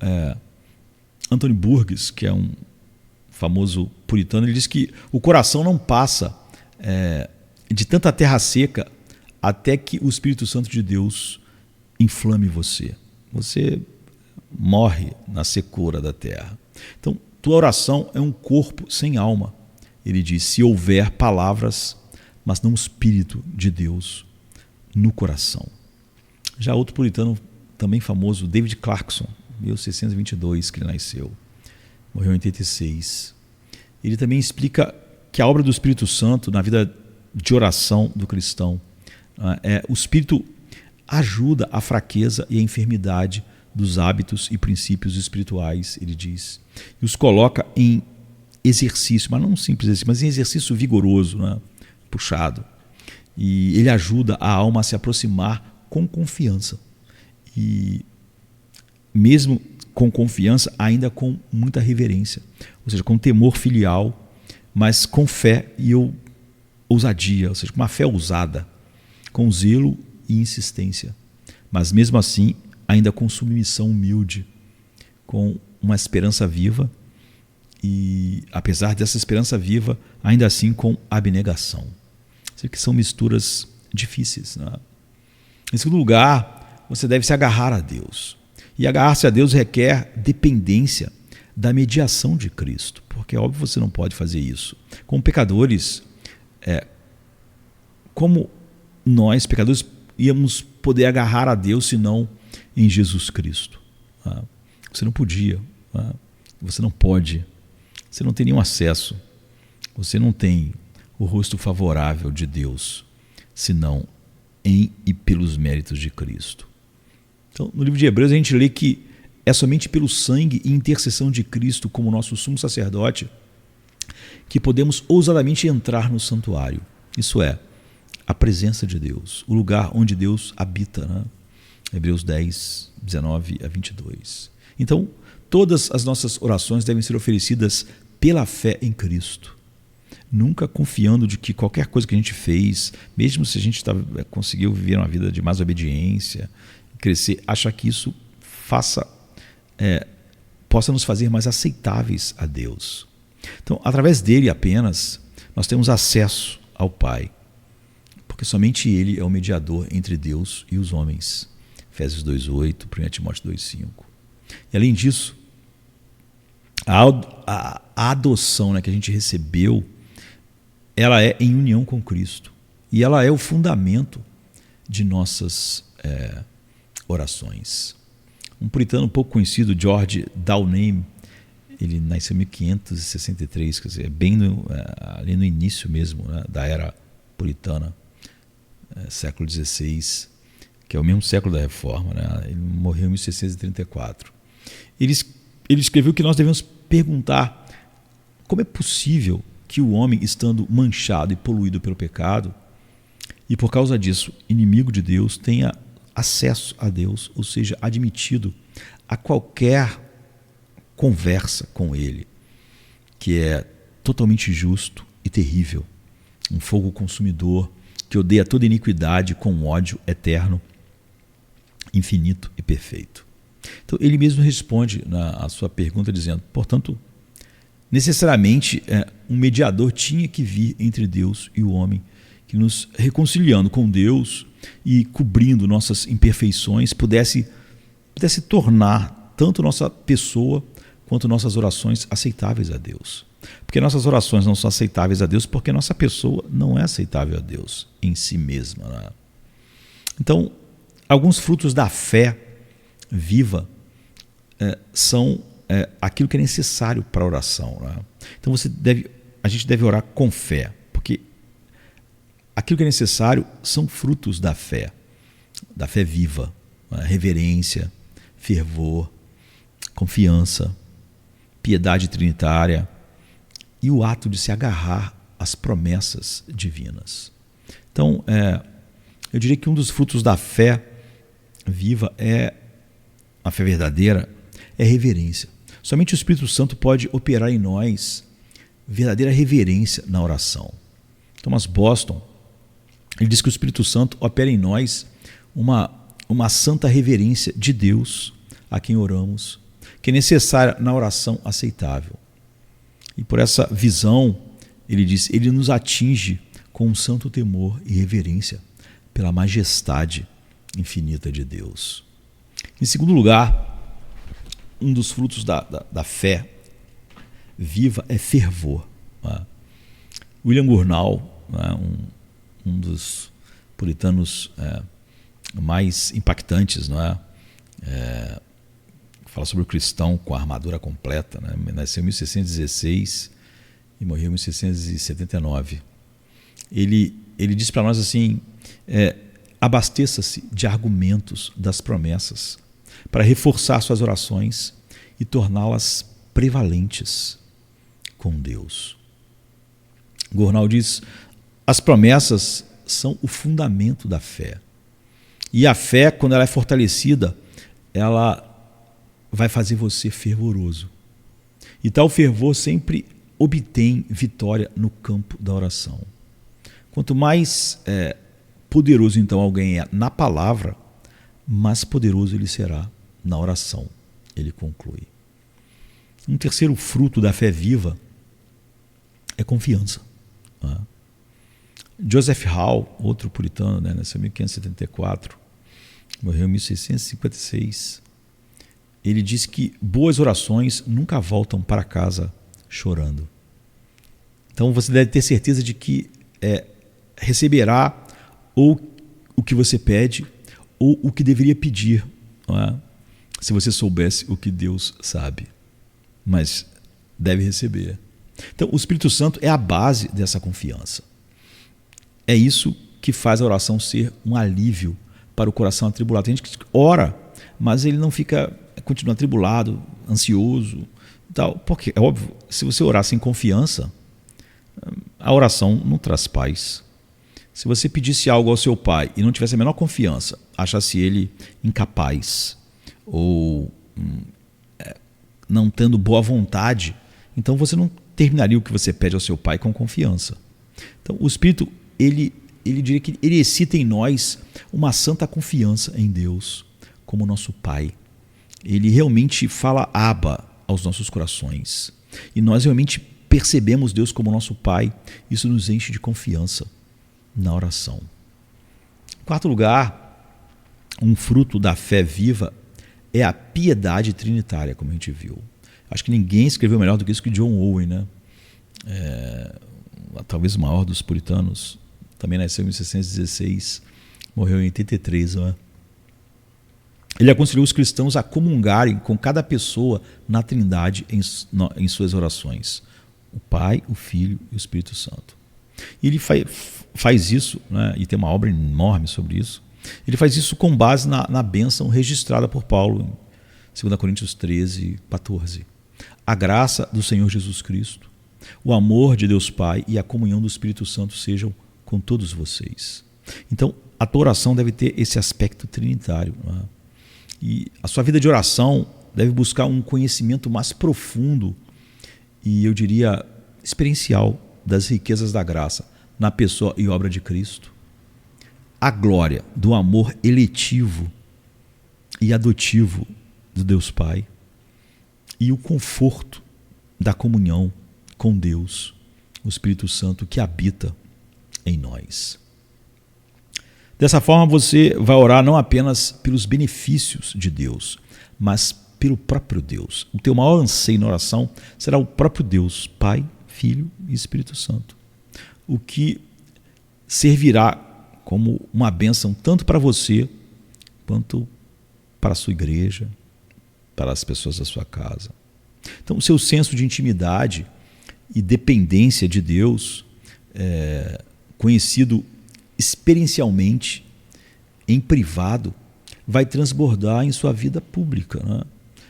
Anthony Burgess, que é um famoso puritano, ele diz que o coração não passa de tanta terra seca até que o Espírito Santo de Deus inflame você. Você morre na secura da terra. Então, tua oração é um corpo sem alma. Ele diz: se houver palavras, mas não o Espírito de Deus no coração. Já outro puritano também famoso, David Clarkson, 1622, que ele nasceu, morreu em 86. Ele também explica que a obra do Espírito Santo na vida de oração do cristão, o Espírito ajuda a fraqueza e a enfermidade dos hábitos e princípios espirituais, ele diz, e os coloca em exercício, mas não um simples exercício, mas em exercício vigoroso, né? Puxado. E ele ajuda a alma a se aproximar com confiança. E mesmo com confiança, ainda com muita reverência, ou seja, com temor filial, mas com fé e ousadia, ou seja, com uma fé ousada, com zelo e insistência, mas mesmo assim ainda com submissão humilde, com uma esperança viva e, apesar dessa esperança viva, ainda assim com abnegação. Isso que são misturas difíceis, né? Em segundo lugar, você deve se agarrar a Deus. E agarrar-se a Deus requer dependência da mediação de Cristo, porque é óbvio que você não pode fazer isso. Como pecadores, como nós, pecadores, íamos poder agarrar a Deus senão em Jesus Cristo? Você não podia, você não pode, você não tem nenhum acesso, você não tem o rosto favorável de Deus, senão em e pelos méritos de Cristo. Então, no livro de Hebreus a gente lê que é somente pelo sangue e intercessão de Cristo como nosso sumo sacerdote que podemos ousadamente entrar no santuário. Isso é, a presença de Deus, o lugar onde Deus habita, né? Hebreus 10, 19 a 22. Então, todas as nossas orações devem ser oferecidas pela fé em Cristo, nunca confiando de que qualquer coisa que a gente fez, mesmo se a gente conseguiu viver uma vida de mais obediência, crescer, achar que isso possa nos fazer mais aceitáveis a Deus. Então, através dele apenas, nós temos acesso ao Pai, porque somente ele é o mediador entre Deus e os homens. Efésios 2:8, 1 Timóteo 2:5. E além disso, a adoção, né, que a gente recebeu, ela é em união com Cristo. E ela é o fundamento de nossas orações. Um puritano pouco conhecido, George Downey, ele nasceu em 1563, quer dizer, bem ali no início mesmo, né, da era puritana, século XVI, que é o mesmo século da Reforma, né? Ele morreu em 1634. Ele escreveu que nós devemos perguntar como é possível que o homem, estando manchado e poluído pelo pecado, e por causa disso, inimigo de Deus, tenha acesso a Deus, ou seja, admitido a qualquer conversa com Ele, que é totalmente justo e terrível, um fogo consumidor que odeia toda iniquidade com um ódio eterno, infinito e perfeito. Então, ele mesmo responde à sua pergunta dizendo, portanto, necessariamente um mediador tinha que vir entre Deus e o homem, que nos reconciliando com Deus e cobrindo nossas imperfeições, pudesse tornar tanto nossa pessoa quanto nossas orações aceitáveis a Deus. Porque nossas orações não são aceitáveis a Deus porque nossa pessoa não é aceitável a Deus em si mesma. Né? Então, alguns frutos da fé viva são aquilo que é necessário para a oração. Né? Então a gente deve orar com fé, porque aquilo que é necessário são frutos da fé viva, né? Reverência, fervor, confiança, piedade trinitária e o ato de se agarrar às promessas divinas. Então, eu diria que um dos frutos da fé viva a fé verdadeira, é reverência. Somente o Espírito Santo pode operar em nós verdadeira reverência na oração. Thomas Boston, ele diz que o Espírito Santo opera em nós uma santa reverência de Deus a quem oramos, que é necessária na oração aceitável. E por essa visão, ele diz, ele nos atinge com um santo temor e reverência pela majestade infinita de Deus. Em segundo lugar, um dos frutos da fé viva é fervor. Né? William Gurnall, né, um dos puritanos mais impactantes, não é? Fala sobre o cristão com a armadura completa. Né? Nasceu em 1616 e morreu em 1679. Ele diz para nós assim, abasteça-se de argumentos das promessas para reforçar suas orações e torná-las prevalentes com Deus. Gurnall diz, as promessas são o fundamento da fé. E a fé, quando ela é fortalecida, ela vai fazer você fervoroso. E tal fervor sempre obtém vitória no campo da oração. Quanto mais poderoso então alguém é na palavra, mais poderoso ele será na oração, ele conclui. Um terceiro fruto da fé viva é confiança. Né? Joseph Hall, outro puritano, né, nasceu em 1574, morreu em 1656. Ele diz que boas orações nunca voltam para casa chorando. Então você deve ter certeza de que receberá ou o que você pede ou o que deveria pedir, não é? Se você soubesse o que Deus sabe, mas deve receber. Então o Espírito Santo é a base dessa confiança. É isso que faz a oração ser um alívio para o coração atribulado. Tem gente que ora, mas ele não continua atribulado, ansioso, tal, porque é óbvio, se você orar sem confiança, a oração não traz paz. Se você pedisse algo ao seu pai e não tivesse a menor confiança, achasse ele incapaz ou não tendo boa vontade, então você não terminaria o que você pede ao seu pai com confiança. Então o Espírito, ele diria que ele excita em nós uma santa confiança em Deus como nosso Pai. Ele realmente fala Abba aos nossos corações. E nós realmente percebemos Deus como nosso Pai. Isso nos enche de confiança na oração. Em quarto lugar, um fruto da fé viva é a piedade trinitária, como a gente viu. Acho que ninguém escreveu melhor do que isso que John Owen, né? Talvez o maior dos puritanos, também nasceu em 1616, morreu em 83. Né? Ele aconselhou os cristãos a comungarem com cada pessoa na Trindade em suas orações. O Pai, o Filho e o Espírito Santo. E ele faz isso, né, e tem uma obra enorme sobre isso. Ele faz isso com base na bênção registrada por Paulo em 2 Coríntios 13, 14. A graça do Senhor Jesus Cristo, o amor de Deus Pai e a comunhão do Espírito Santo sejam com todos vocês. Então, a tua oração deve ter esse aspecto trinitário. Né? E a sua vida de oração deve buscar um conhecimento mais profundo e, eu diria, experiencial das riquezas da graça na pessoa e obra de Cristo, a glória do amor eletivo e adotivo do Deus Pai e o conforto da comunhão com Deus, o Espírito Santo que habita em nós. Dessa forma você vai orar não apenas pelos benefícios de Deus, mas pelo próprio Deus. O teu maior anseio na oração será o próprio Deus, Pai, Filho e Espírito Santo, o que servirá como uma bênção tanto para você quanto para a sua igreja, para as pessoas da sua casa. Então, o seu senso de intimidade e dependência de Deus, conhecido experiencialmente, em privado, vai transbordar em sua vida pública, né?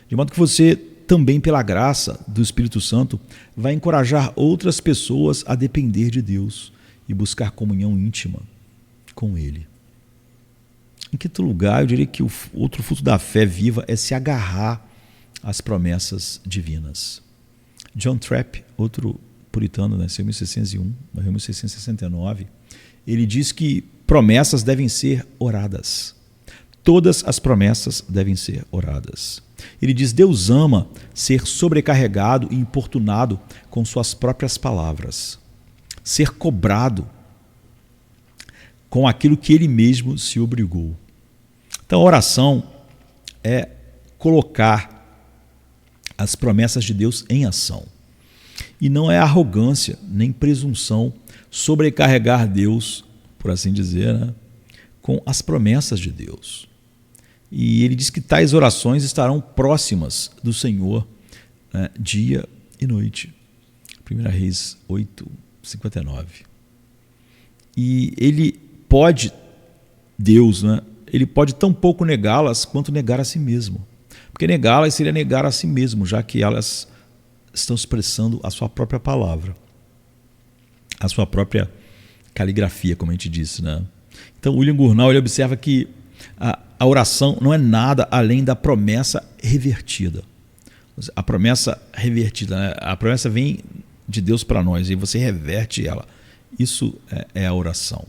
De modo que você também, pela graça do Espírito Santo, vai encorajar outras pessoas a depender de Deus e buscar comunhão íntima com Ele. Em quinto lugar, eu diria que o outro fruto da fé viva é se agarrar às promessas divinas. John Trapp, outro puritano, nasceu em 1601, morreu em 1669, ele diz que promessas devem ser oradas. Todas as promessas devem ser oradas. Ele diz: Deus ama ser sobrecarregado e importunado com suas próprias palavras, ser cobrado com aquilo que ele mesmo se obrigou. Então a oração é colocar as promessas de Deus em ação. E não é arrogância nem presunção sobrecarregar Deus, por assim dizer, né, com as promessas de Deus. E ele diz que tais orações estarão próximas do Senhor, né, dia e noite. 1 Reis 8:59. E ele pode, Deus, né, ele pode tão pouco negá-las quanto negar a si mesmo. Porque negá-las seria negar a si mesmo, já que elas estão expressando a sua própria palavra, a sua própria caligrafia, como a gente disse, né? Então, William Gurnall, ele observa que a oração não é nada além da promessa revertida. A promessa revertida, né? A promessa vem de Deus para nós e você reverte ela. Isso é a oração.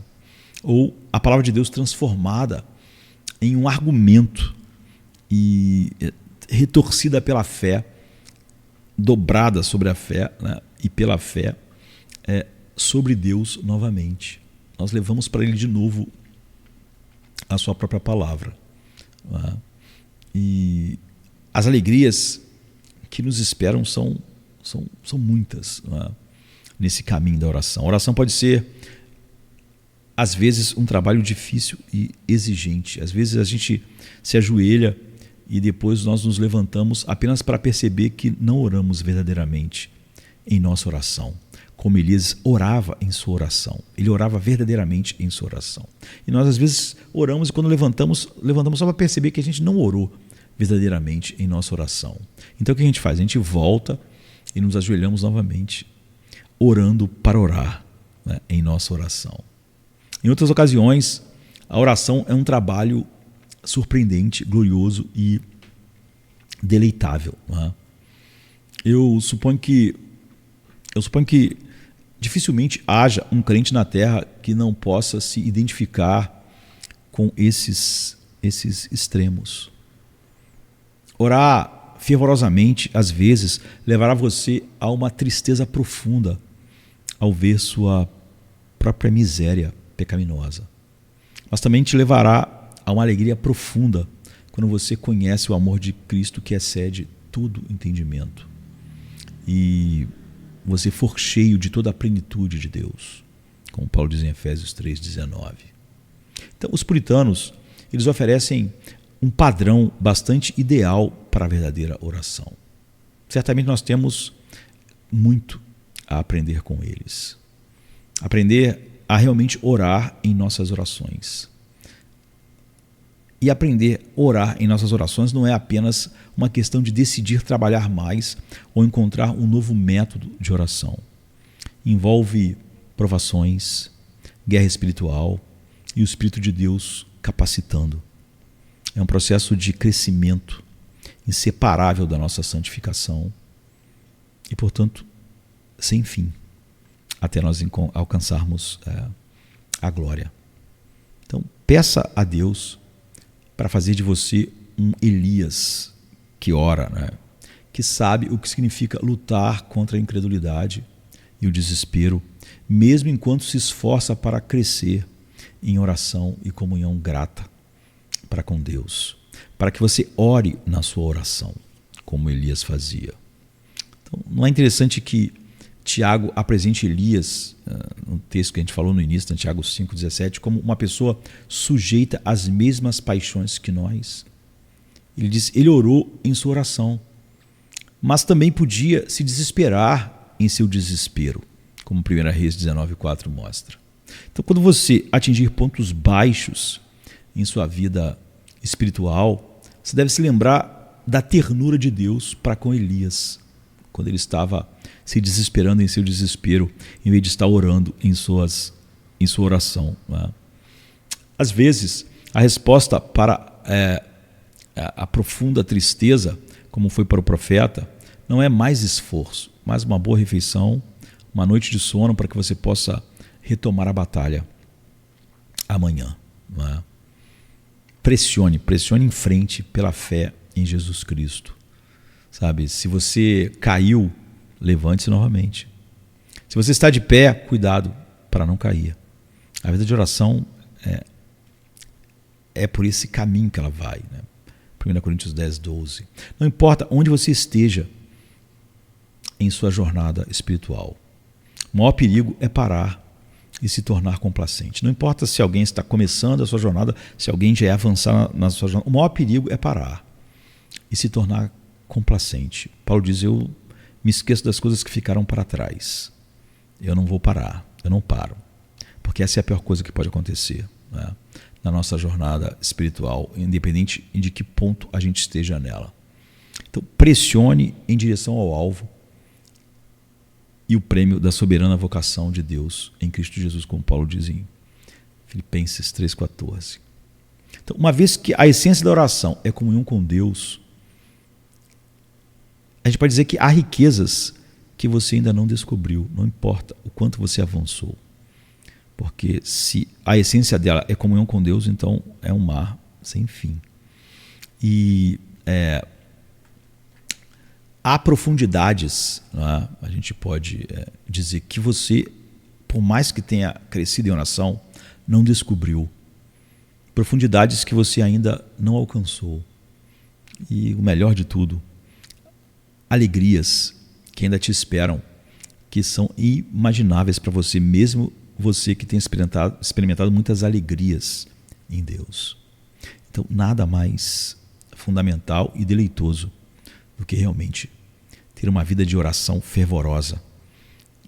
Ou a palavra de Deus transformada em um argumento e retorcida pela fé, dobrada sobre a fé, né? E pela fé sobre Deus novamente. Nós levamos para Ele de novo a sua própria palavra. Né? E as alegrias que nos esperam são muitas, né, nesse caminho da oração. A oração pode ser, às vezes, um trabalho difícil e exigente. Às vezes a gente se ajoelha e depois nós nos levantamos apenas para perceber que não oramos verdadeiramente em nossa oração, como Elias orava em sua oração. Ele orava verdadeiramente em sua oração. E nós, às vezes, oramos e quando levantamos só para perceber que a gente não orou verdadeiramente em nossa oração. Então, o que a gente faz? A gente volta e nos ajoelhamos novamente, orando para orar, né, em nossa oração. Em outras ocasiões, a oração é um trabalho surpreendente, glorioso e deleitável. Né? Eu suponho que dificilmente haja um crente na Terra que não possa se identificar com esses extremos. Orar fervorosamente, às vezes, levará você a uma tristeza profunda ao ver sua própria miséria pecaminosa. Mas também te levará a uma alegria profunda quando você conhece o amor de Cristo que excede todo entendimento. E você for cheio de toda a plenitude de Deus, como Paulo diz em Efésios 3:19. Então, os puritanos, eles oferecem um padrão bastante ideal para a verdadeira oração. Certamente nós temos muito a aprender com eles. Aprender a realmente orar em nossas orações. E aprender a orar em nossas orações não é apenas uma questão de decidir trabalhar mais ou encontrar um novo método de oração. Envolve provações, guerra espiritual e o Espírito de Deus capacitando. É um processo de crescimento inseparável da nossa santificação e, portanto, sem fim, até nós alcançarmos a glória. Então, Peça a Deus para fazer de você um Elias que ora, né? Que sabe o que significa lutar contra a incredulidade e o desespero, mesmo enquanto se esforça para crescer em oração e comunhão grata para com Deus, para que você ore na sua oração, como Elias fazia. Então, não é interessante que Tiago apresente Elias, no texto que a gente falou no início, em Tiago 5,17, como uma pessoa sujeita às mesmas paixões que nós? Ele diz, ele orou em sua oração, mas também podia se desesperar em seu desespero, como 1 Reis 19,4 mostra. Então, quando você atingir pontos baixos em sua vida espiritual, você deve se lembrar da ternura de Deus para com Elias, quando ele estava se desesperando em seu desespero, em vez de estar orando em sua oração. Né? Às vezes, a resposta para a profunda tristeza, como foi para o profeta, não é mais esforço, mas uma boa refeição, uma noite de sono para que você possa retomar a batalha amanhã. Né? Pressione em frente pela fé em Jesus Cristo. Sabe, se você caiu, levante-se novamente. Se você está de pé, cuidado para não cair. A vida de oração é por esse caminho que ela vai. Né? 1 Coríntios 10, 12. Não importa onde você esteja em sua jornada espiritual, o maior perigo é parar e se tornar complacente. Não importa se alguém está começando a sua jornada, se alguém já é avançar na sua jornada, o maior perigo é parar e se tornar complacente. Paulo diz, eu me esqueço das coisas que ficaram para trás. Eu não vou parar, eu não paro. Porque essa é a pior coisa que pode acontecer, né, na nossa jornada espiritual, independente de que ponto a gente esteja nela. Então, pressione em direção ao alvo e o prêmio da soberana vocação de Deus em Cristo Jesus, como Paulo diz em Filipenses 3,14. Então, uma vez que a essência da oração é comunhão com Deus, a gente pode dizer que há riquezas que você ainda não descobriu, não importa o quanto você avançou. Porque se a essência dela é comunhão com Deus, então é um mar sem fim. E há profundidades, né? A gente pode dizer que você, por mais que tenha crescido em oração, não descobriu. Profundidades que você ainda não alcançou. E o melhor de tudo, alegrias que ainda te esperam, que são inimagináveis para você, mesmo você que tem experimentado muitas alegrias em Deus. Então, nada mais fundamental e deleitoso do que realmente ter uma vida de oração fervorosa,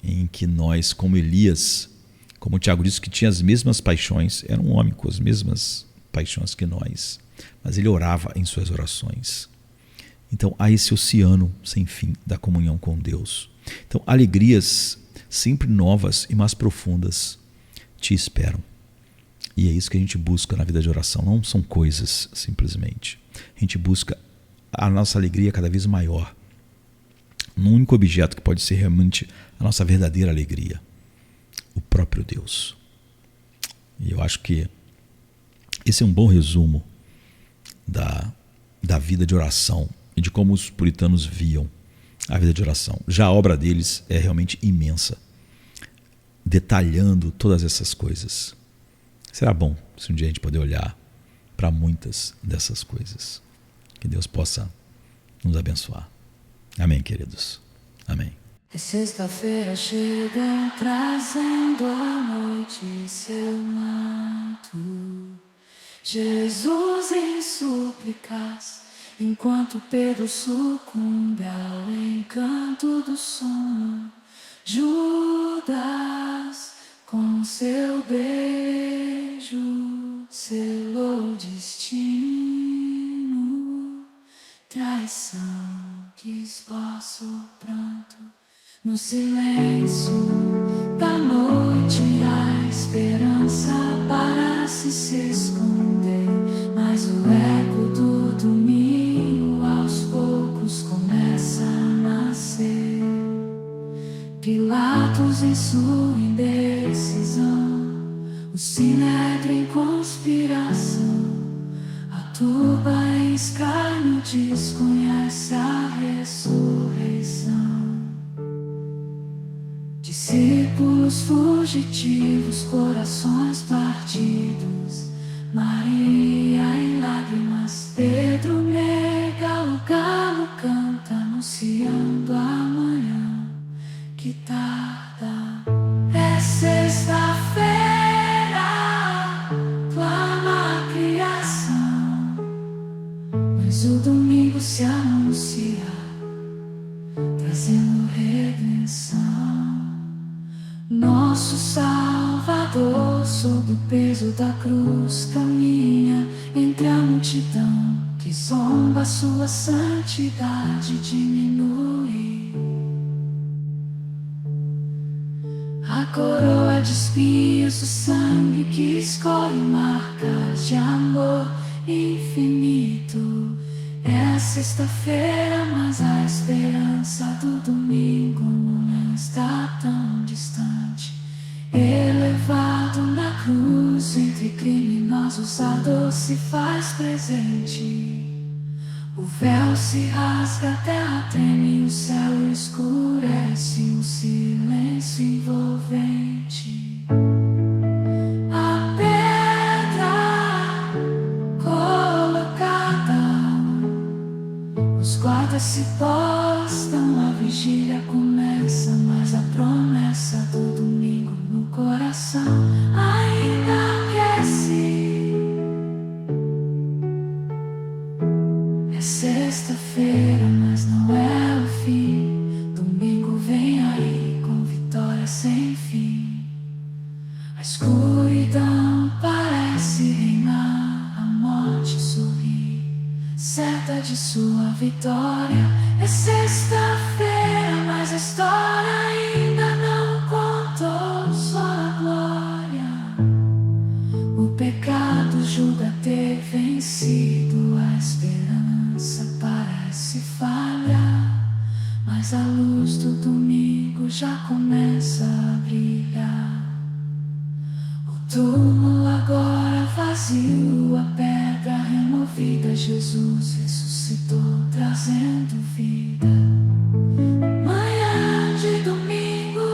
em que nós, como Elias, como o Tiago disse, que tinha as mesmas paixões, era um homem com as mesmas paixões que nós, mas ele orava em suas orações. Então, há esse oceano sem fim da comunhão com Deus. Então, alegrias sempre novas e mais profundas te esperam. E é isso que a gente busca na vida de oração. Não são coisas, simplesmente. A gente busca a nossa alegria cada vez maior num único objeto que pode ser realmente a nossa verdadeira alegria, o próprio Deus. E eu acho que esse é um bom resumo da vida de oração e de como os puritanos viam a vida de oração. Já a obra deles é realmente imensa, detalhando todas essas coisas. Será bom se um dia a gente poder olhar para muitas dessas coisas. Que Deus possa nos abençoar. Amém, queridos. Amém. É sexta-feira chega trazendo a noite em seu manto. Jesus em súplicas, enquanto Pedro sucumbe ao encanto do sono. Judas, com seu beijo, selou o destino. Traição que esboça o pranto no silêncio da noite. A esperança parece se esconder, mas o eco do domingo aos poucos começa a nascer. Pilatos em sua indecisão, o sinédrio conspira desconhece a ressurreição. Discípulos fugitivos, corações partidos, Maria em lágrimas, Pedro nega, o galo canta, anunciando a manhã que tarda. É sexta-feira, clama a criação, mas o domingo se anuncia, trazendo redenção. Nosso Salvador, sob o peso da cruz, caminha entre a multidão que zomba, sua santidade diminui. A coroa de espinhos, o sangue que escolhe marcas de amor infinito. É sexta-feira, mas a esperança do domingo não está tão distante. Elevado na cruz, entre criminosos, a dor se faz presente. O véu se rasga, a terra treme, o céu escurece, um silêncio envolvente. A pedra colocada, os guardas se postam, a vigília começa, mas a promessa do domingo no coração ainda aquece. É sexta-feira, mas não é o fim. Domingo vem aí com vitória sem fim. A escuridão parece reinar, a morte sorri, certa de sua vitória. É sexta-feira, mas a história ainda não contou sua glória. O pecado julga ter vencido, a esperança parece falhar, mas a luz do domingo já começa a brilhar. O túmulo agora vazio, a pedra removida, Jesus ressuscitou, trazendo vida. Manhã de domingo,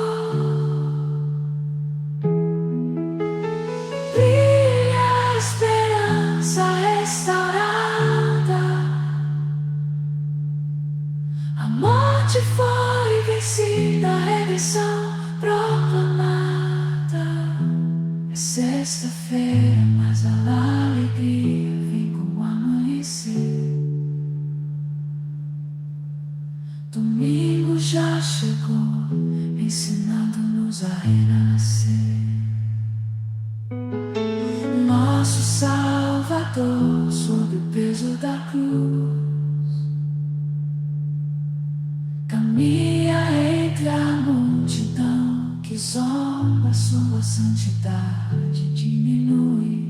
brilha a esperança restaurada. A morte foi vencida, a redenção proclamada. É sexta-feira, mas a alegria vem com o amanhecer. Domingo já chegou, ensinando-nos a renascer. Nosso Salvador, sob o peso da cruz, caminha entre a multidão que zomba, sua santidade diminui.